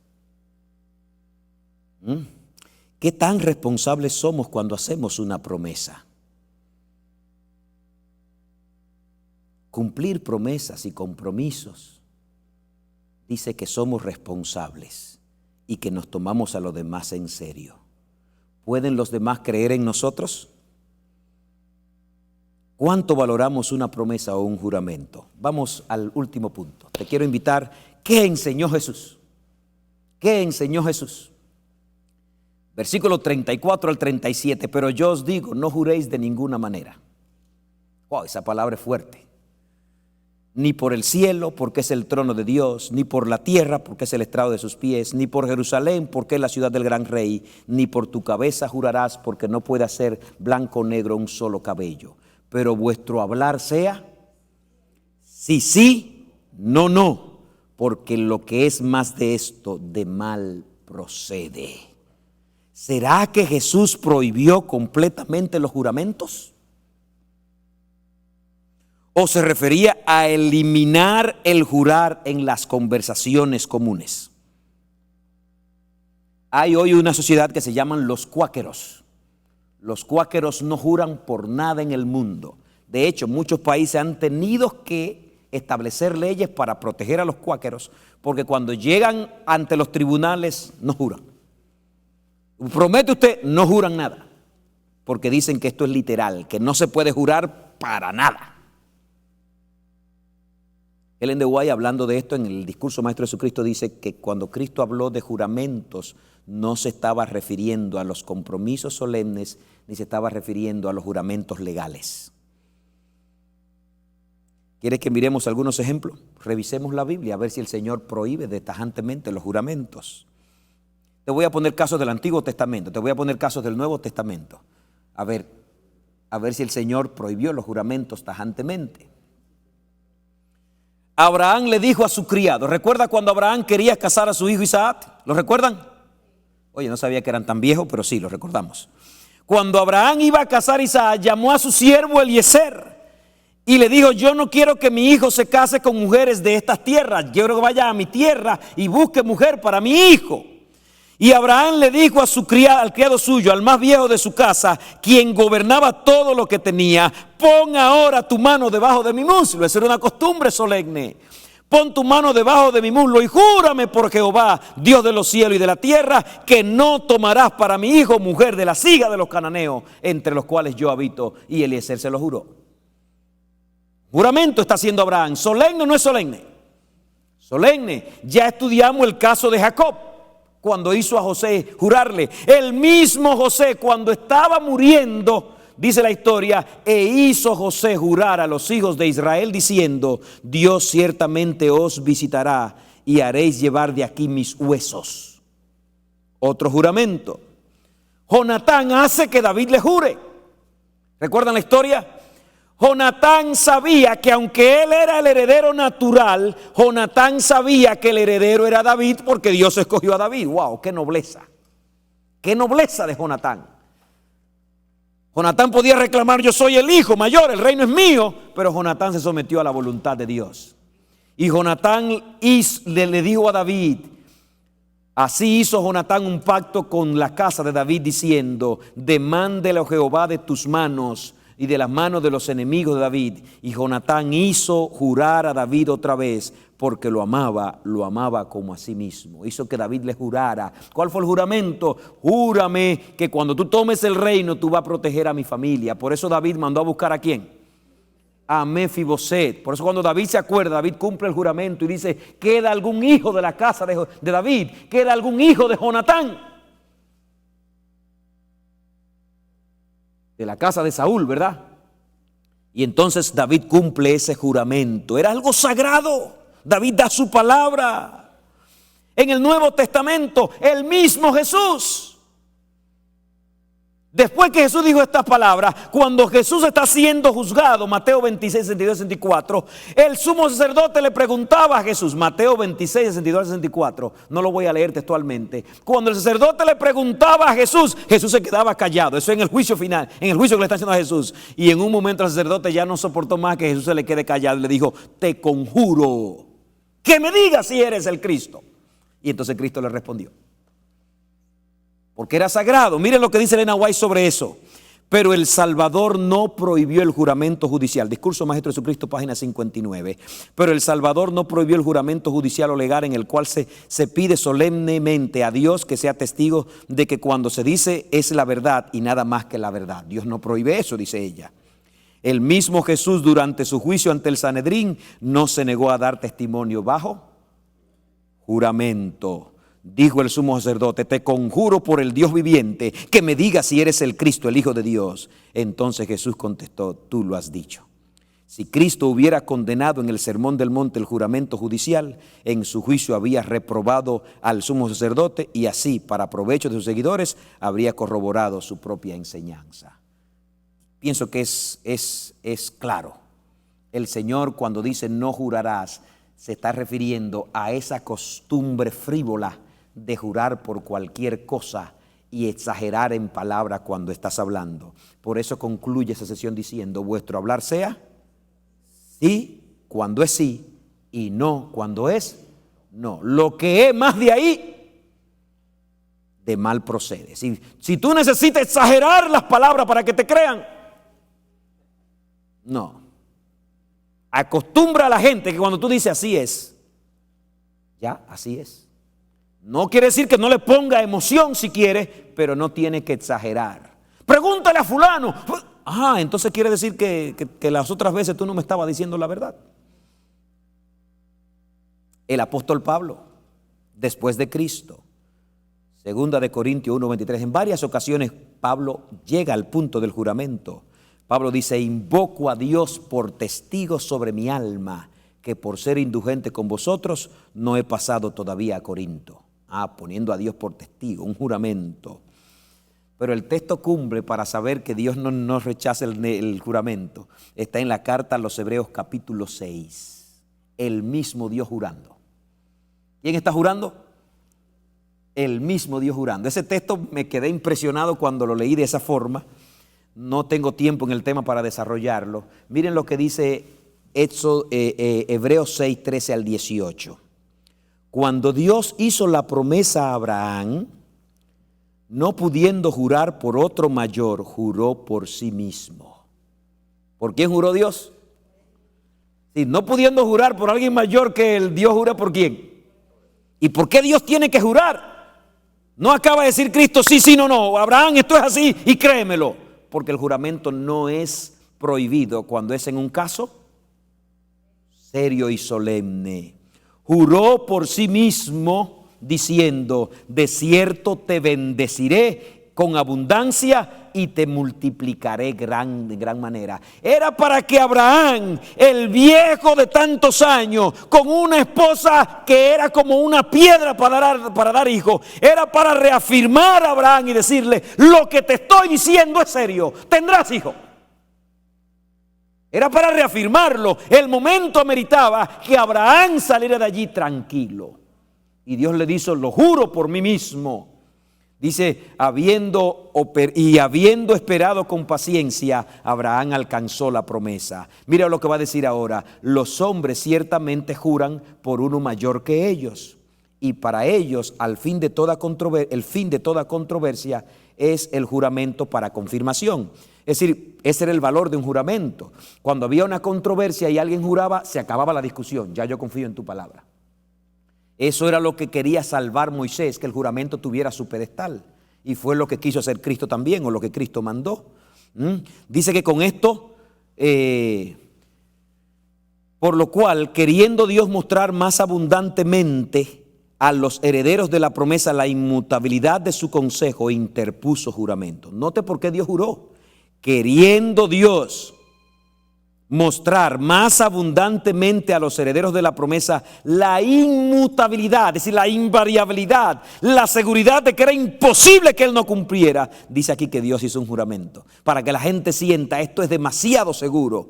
¿Qué tan responsables somos cuando hacemos una promesa? Cumplir promesas y compromisos dice que somos responsables y que nos tomamos a los demás en serio. ¿Pueden los demás creer en nosotros? ¿Cuánto valoramos una promesa o un juramento? Vamos al último punto. Te quiero invitar. ¿Qué enseñó Jesús? ¿Qué enseñó Jesús? Versículo 34 al 37. Pero yo os digo, no juréis de ninguna manera. Wow, esa palabra es fuerte. Ni por el cielo, porque es el trono de Dios, ni por la tierra, porque es el estrado de sus pies, ni por Jerusalén, porque es la ciudad del gran rey, ni por tu cabeza jurarás, porque no puede hacer blanco o negro un solo cabello. Pero vuestro hablar sea sí, sí, no, no, porque lo que es más de esto, de mal procede. ¿Será que Jesús prohibió completamente los juramentos? ¿O se refería a eliminar el jurar en las conversaciones comunes? Hay hoy una sociedad que se llaman los cuáqueros. Los cuáqueros no juran por nada en el mundo. De hecho, muchos países han tenido que establecer leyes para proteger a los cuáqueros, porque cuando llegan ante los tribunales no juran. Promete usted, no juran nada, porque dicen que esto es literal, que no se puede jurar para nada. Ellen de White, hablando de esto en el discurso Maestro de Jesucristo, dice que cuando Cristo habló de juramentos no se estaba refiriendo a los compromisos solemnes ni se estaba refiriendo a los juramentos legales. ¿Quieres que miremos algunos ejemplos? Revisemos la Biblia a ver si el Señor prohíbe tajantemente los juramentos. Te voy a poner casos del Antiguo Testamento, te voy a poner casos del Nuevo Testamento. A ver si el Señor prohibió los juramentos tajantemente. Abraham le dijo a su criado, ¿recuerda cuando Abraham quería casar a su hijo Isaac? ¿Lo recuerdan? Oye, no sabía que eran tan viejos, pero sí, lo recordamos. Cuando Abraham iba a casar a Isaac, llamó a su siervo Eliezer y le dijo, yo no quiero que mi hijo se case con mujeres de estas tierras, quiero que vaya a mi tierra y busque mujer para mi hijo. Y Abraham le dijo a su criado, al criado suyo, al más viejo de su casa, quien gobernaba todo lo que tenía, pon ahora tu mano debajo de mi muslo. Esa era una costumbre solemne. Pon tu mano debajo de mi muslo y júrame por Jehová, Dios de los cielos y de la tierra, que no tomarás para mi hijo mujer de la siga de los cananeos, entre los cuales yo habito. Y Eliezer se lo juró. Juramento está haciendo Abraham. ¿Solemne o no es solemne? Solemne. Ya estudiamos el caso de Jacob, cuando hizo a José jurarle. El mismo José, cuando estaba muriendo, dice la historia, e hizo José jurar a los hijos de Israel diciendo, Dios ciertamente os visitará y haréis llevar de aquí mis huesos. Otro juramento. Jonatán hace que David le jure. ¿Recuerdan la historia? Jonatán sabía que aunque él era el heredero natural, Jonatán sabía que el heredero era David porque Dios escogió a David. ¡Wow! ¡Qué nobleza! ¡Qué nobleza de Jonatán! Jonatán podía reclamar, yo soy el hijo mayor, el reino es mío, pero Jonatán se sometió a la voluntad de Dios. Y Jonatán le dijo a David, así hizo Jonatán un pacto con la casa de David diciendo, demándele a Jehová de tus manos y de las manos de los enemigos de David. Y Jonatán hizo jurar a David otra vez, porque lo amaba como a sí mismo. Hizo que David le jurara. ¿Cuál fue el juramento? Júrame que cuando tú tomes el reino, tú vas a proteger a mi familia. Por eso David mandó a buscar ¿a quién? A Mefiboset. Por eso cuando David se acuerda, David cumple el juramento y dice, ¿queda algún hijo de la casa de David? ¿Queda algún hijo de Jonatán? De la casa de Saúl, ¿verdad? Y entonces David cumple ese juramento. Era algo sagrado. David da su palabra. En el Nuevo Testamento, el mismo Jesús. Después que Jesús dijo estas palabras, cuando Jesús está siendo juzgado, Mateo 26, 62, 64, el sumo sacerdote le preguntaba a Jesús, Mateo 26, 62, 64, no lo voy a leer textualmente, cuando el sacerdote le preguntaba a Jesús, Jesús se quedaba callado, eso en el juicio final, en el juicio que le está haciendo a Jesús, y en un momento el sacerdote ya no soportó más que Jesús se le quede callado y le dijo, te conjuro que me digas si eres el Cristo. Y entonces Cristo le respondió. Porque era sagrado. Miren lo que dice Elena White sobre eso. Pero el Salvador no prohibió el juramento judicial. Discurso Maestro de Jesucristo, página 59. Pero el Salvador no prohibió el juramento judicial o legal en el cual se pide solemnemente a Dios que sea testigo de que cuando se dice es la verdad y nada más que la verdad. Dios no prohíbe eso, dice ella. El mismo Jesús durante su juicio ante el Sanedrín no se negó a dar testimonio bajo juramento. Dijo el sumo sacerdote, te conjuro por el Dios viviente, que me digas si eres el Cristo, el Hijo de Dios. Entonces Jesús contestó, tú lo has dicho. Si Cristo hubiera condenado en el Sermón del Monte el juramento judicial, en su juicio había reprobado al sumo sacerdote y así, para provecho de sus seguidores, habría corroborado su propia enseñanza. Pienso que es claro. El Señor cuando dice no jurarás, se está refiriendo a esa costumbre frívola de jurar por cualquier cosa y exagerar en palabras cuando estás hablando. Por eso concluye esa sesión diciendo: vuestro hablar sea sí cuando es sí y no cuando es no. Lo que es más de ahí, de mal procede. Si tú necesitas exagerar las palabras para que te crean, no. Acostumbra a la gente que cuando tú dices así es, ya, así es. No quiere decir que no le ponga emoción si quiere, pero no tiene que exagerar. Pregúntale a fulano. Entonces quiere decir que las otras veces tú no me estabas diciendo la verdad. El apóstol Pablo, después de Cristo, 2 de Corintios 1:23, en varias ocasiones Pablo llega al punto del juramento. Pablo dice: invoco a Dios por testigo sobre mi alma, que por ser indulgente con vosotros no he pasado todavía a Corinto. Poniendo a Dios por testigo, un juramento. Pero el texto cumbre para saber que Dios no rechaza el juramento está en la carta a los Hebreos capítulo 6. El mismo Dios jurando. ¿Quién está jurando? El mismo Dios jurando. Ese texto me quedé impresionado cuando lo leí de esa forma. No tengo tiempo en el tema para desarrollarlo. Miren lo que dice Hebreos 6, 13 al 18. Cuando Dios hizo la promesa a Abraham, no pudiendo jurar por otro mayor, juró por sí mismo. ¿Por quién juró Dios? Sí, no pudiendo jurar por alguien mayor que él, Dios jura por quién. ¿Y por qué Dios tiene que jurar? No acaba de decir Cristo sí, sí, no. Abraham, esto es así y créemelo. Porque el juramento no es prohibido cuando es en un caso serio y solemne. Juró por sí mismo diciendo: de cierto te bendeciré con abundancia y te multiplicaré de gran manera. Era para que Abraham, el viejo de tantos años, con una esposa que era como una piedra para dar hijos, era para reafirmar a Abraham y decirle: lo que te estoy diciendo es serio, tendrás hijos. Era para reafirmarlo. El momento ameritaba que Abraham saliera de allí tranquilo. Y Dios le dijo: lo juro por mí mismo. Dice: habiendo esperado con paciencia, Abraham alcanzó la promesa. Mira lo que va a decir ahora: los hombres ciertamente juran por uno mayor que ellos. Y para ellos, el fin de toda controversia es el juramento para confirmación. Es decir, ese era el valor de un juramento. Cuando había una controversia y alguien juraba, se acababa la discusión. Ya yo confío en tu palabra. Eso era lo que quería salvar Moisés, que el juramento tuviera su pedestal. Y fue lo que quiso hacer Cristo también, o lo que Cristo mandó. Dice que con esto, por lo cual, queriendo Dios mostrar más abundantemente a los herederos de la promesa la inmutabilidad de su consejo, interpuso juramento. Note por qué Dios juró. Queriendo Dios mostrar más abundantemente a los herederos de la promesa la inmutabilidad, es decir, la invariabilidad, la seguridad de que era imposible que Él no cumpliera. Dice aquí que Dios hizo un juramento para que la gente sienta: esto es demasiado seguro,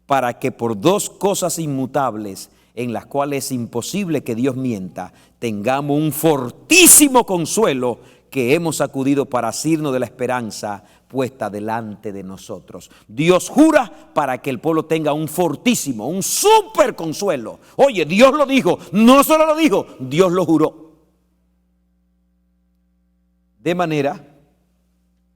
para que por dos cosas inmutables en las cuales es imposible que Dios mienta, tengamos un fortísimo consuelo, que hemos acudido para asirnos de la esperanza puesta delante de nosotros. Dios jura para que el pueblo tenga un fortísimo, un súper consuelo. Oye, Dios lo dijo, no solo lo dijo, Dios lo juró. De manera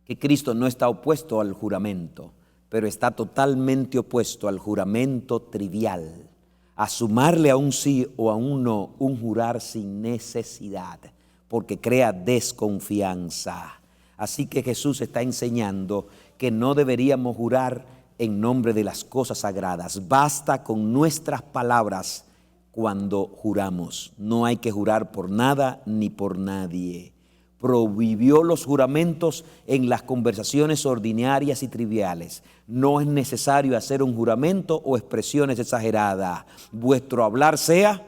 que Cristo no está opuesto al juramento, pero está totalmente opuesto al juramento trivial, a sumarle a un sí o a un no, un jurar sin necesidad, porque crea desconfianza. Así que Jesús está enseñando que no deberíamos jurar en nombre de las cosas sagradas. Basta con nuestras palabras cuando juramos. No hay que jurar por nada ni por nadie. Prohibió los juramentos en las conversaciones ordinarias y triviales. No es necesario hacer un juramento o expresiones exageradas. Vuestro hablar sea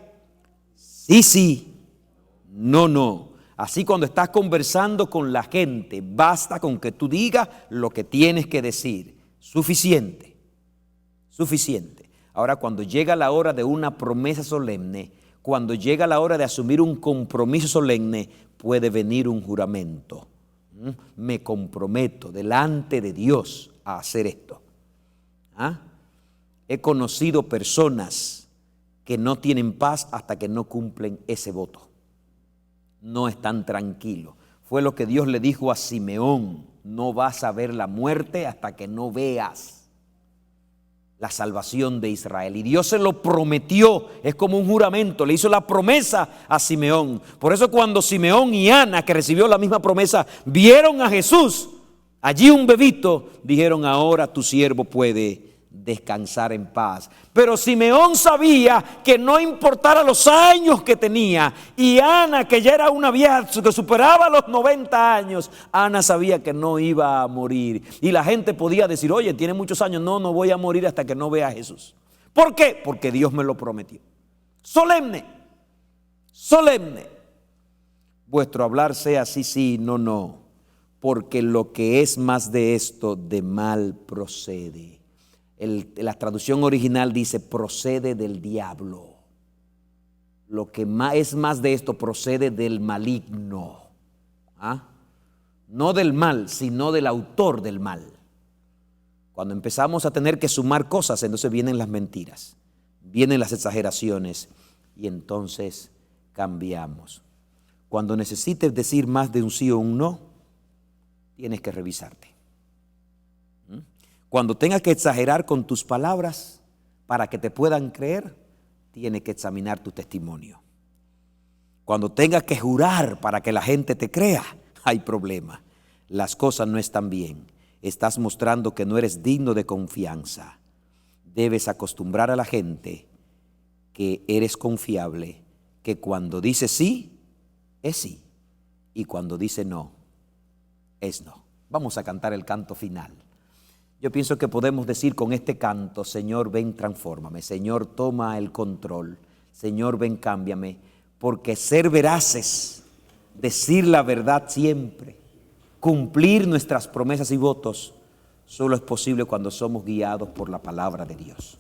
sí, sí, no, no. Así cuando estás conversando con la gente, basta con que tú digas lo que tienes que decir. Suficiente, suficiente. Ahora, cuando llega la hora de una promesa solemne, Cuando llega la hora de asumir un compromiso solemne, puede venir un juramento. Me comprometo delante de Dios a hacer esto. He conocido personas que no tienen paz hasta que no cumplen ese voto. No están tranquilos. Fue lo que Dios le dijo a Simeón: no vas a ver la muerte hasta que no veas la salvación de Israel. Y Dios se lo prometió, es como un juramento, le hizo la promesa a Simeón. Por eso cuando Simeón y Ana, que recibió la misma promesa, vieron a Jesús, allí un bebito, dijeron: ahora tu siervo puede descansar en paz. Pero Simeón sabía que no importara los años que tenía, y Ana, que ya era una vieja que superaba los 90 años, Ana sabía que no iba a morir. Y la gente podía decir: oye, tiene muchos años. No, no voy a morir hasta que no vea a Jesús. ¿Por qué? Porque Dios me lo prometió. Solemne, solemne. Vuestro hablar sea sí, sí, no, no, porque lo que es más de esto, de mal procede. La traducción original dice: procede del diablo. Lo que es más de esto procede del maligno. No del mal, sino del autor del mal. Cuando empezamos a tener que sumar cosas, entonces vienen las mentiras, vienen las exageraciones, y entonces cambiamos. Cuando necesites decir más de un sí o un no, tienes que revisarte. Cuando tengas que exagerar con tus palabras para que te puedan creer, tienes que examinar tu testimonio. Cuando tengas que jurar para que la gente te crea, hay problema. Las cosas no están bien. Estás mostrando que no eres digno de confianza. Debes acostumbrar a la gente que eres confiable, que cuando dice sí, es sí, y cuando dice no, es no. Vamos a cantar el canto final. Yo pienso que podemos decir con este canto: Señor, ven, transfórmame. Señor, toma el control. Señor, ven, cámbiame. Porque ser veraces, decir la verdad siempre, cumplir nuestras promesas y votos, solo es posible cuando somos guiados por la palabra de Dios.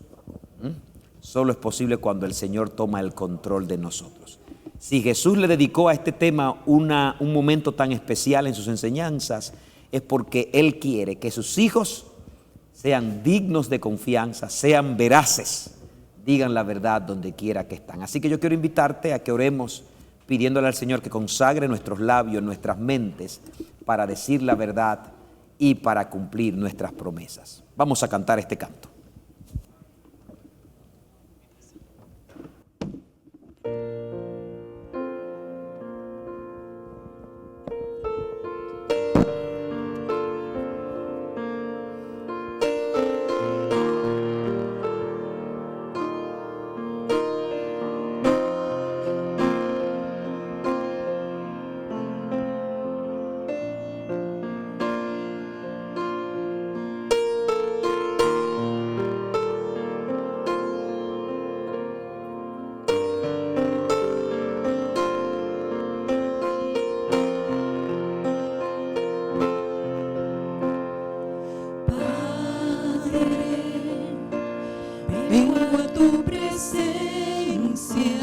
Solo es posible cuando el Señor toma el control de nosotros. Si Jesús le dedicó a este tema un momento tan especial en sus enseñanzas, es porque Él quiere que sus hijos sean dignos de confianza, sean veraces, digan la verdad donde quiera que están. Así que yo quiero invitarte a que oremos pidiéndole al Señor que consagre nuestros labios, nuestras mentes, para decir la verdad y para cumplir nuestras promesas. Vamos a cantar este canto. Vengo a tu presencia,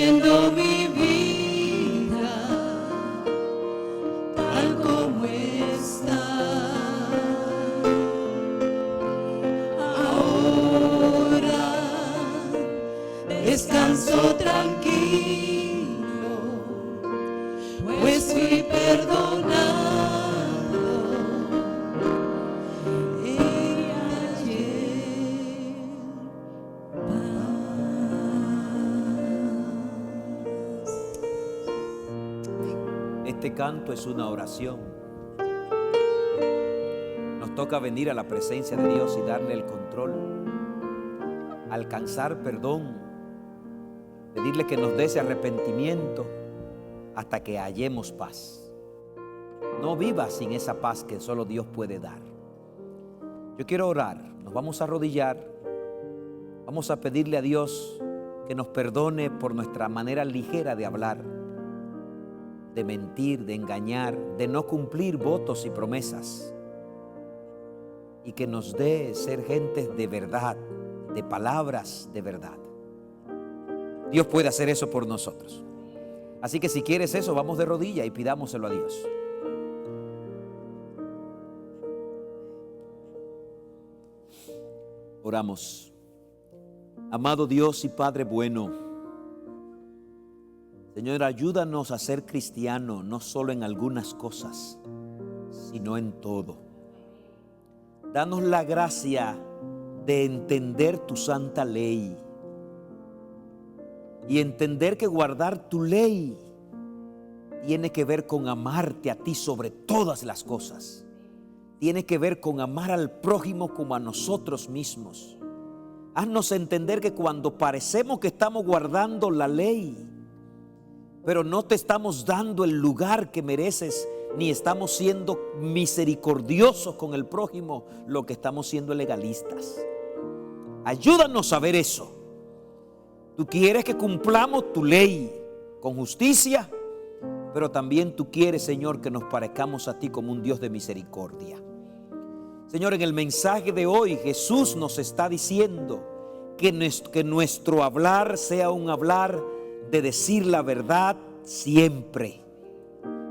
ofreciendo mi vida tal como está. Ahora descanso tranquilo, pues fui perdonado. Este canto es una oración. Nos toca venir a la presencia de Dios y darle el control, alcanzar perdón, pedirle que nos dé ese arrepentimiento hasta que hallemos paz. No vivas sin esa paz que solo Dios puede dar. Yo quiero orar, nos vamos a arrodillar, vamos a pedirle a Dios que nos perdone por nuestra manera ligera de hablar, de mentir, de engañar, de no cumplir votos y promesas, y que nos dé ser gentes de verdad, de palabras de verdad. Dios puede hacer eso por nosotros. Así que si quieres eso, vamos de rodillas y pidámoselo a Dios. Oramos. Amado Dios y Padre bueno, Señor, ayúdanos a ser cristianos, no solo en algunas cosas, sino en todo. Danos la gracia de entender tu santa ley y entender que guardar tu ley tiene que ver con amarte a ti sobre todas las cosas. Tiene que ver con amar al prójimo como a nosotros mismos. Haznos entender que cuando parecemos que estamos guardando la ley, pero no te estamos dando el lugar que mereces, ni estamos siendo misericordiosos con el prójimo, lo que estamos siendo legalistas. Ayúdanos a ver eso. Tú quieres que cumplamos tu ley con justicia, pero también tú quieres, Señor, que nos parezcamos a ti como un Dios de misericordia. Señor, en el mensaje de hoy Jesús nos está diciendo que nuestro hablar sea un hablar de decir la verdad siempre,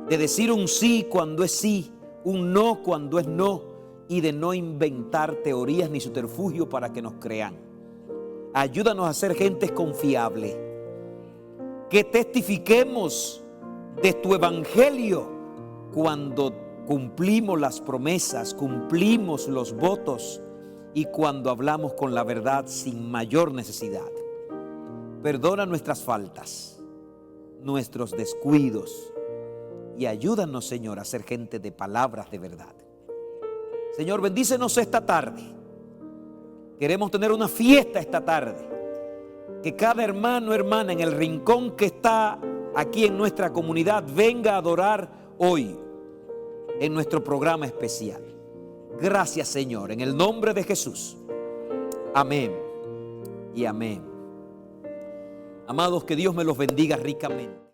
de decir un sí cuando es sí, un no cuando es no, y de no inventar teorías ni subterfugio para que nos crean. Ayúdanos a ser gentes confiables, que testifiquemos de tu evangelio cuando cumplimos las promesas, cumplimos los votos y cuando hablamos con la verdad sin mayor necesidad. Perdona nuestras faltas, nuestros descuidos y ayúdanos, Señor, a ser gente de palabras de verdad. Señor, bendícenos esta tarde. Queremos tener una fiesta esta tarde. Que cada hermano, hermana en el rincón que está aquí en nuestra comunidad venga a adorar hoy en nuestro programa especial. Gracias, Señor, en el nombre de Jesús. Amén y amén. Amados, que Dios me los bendiga ricamente.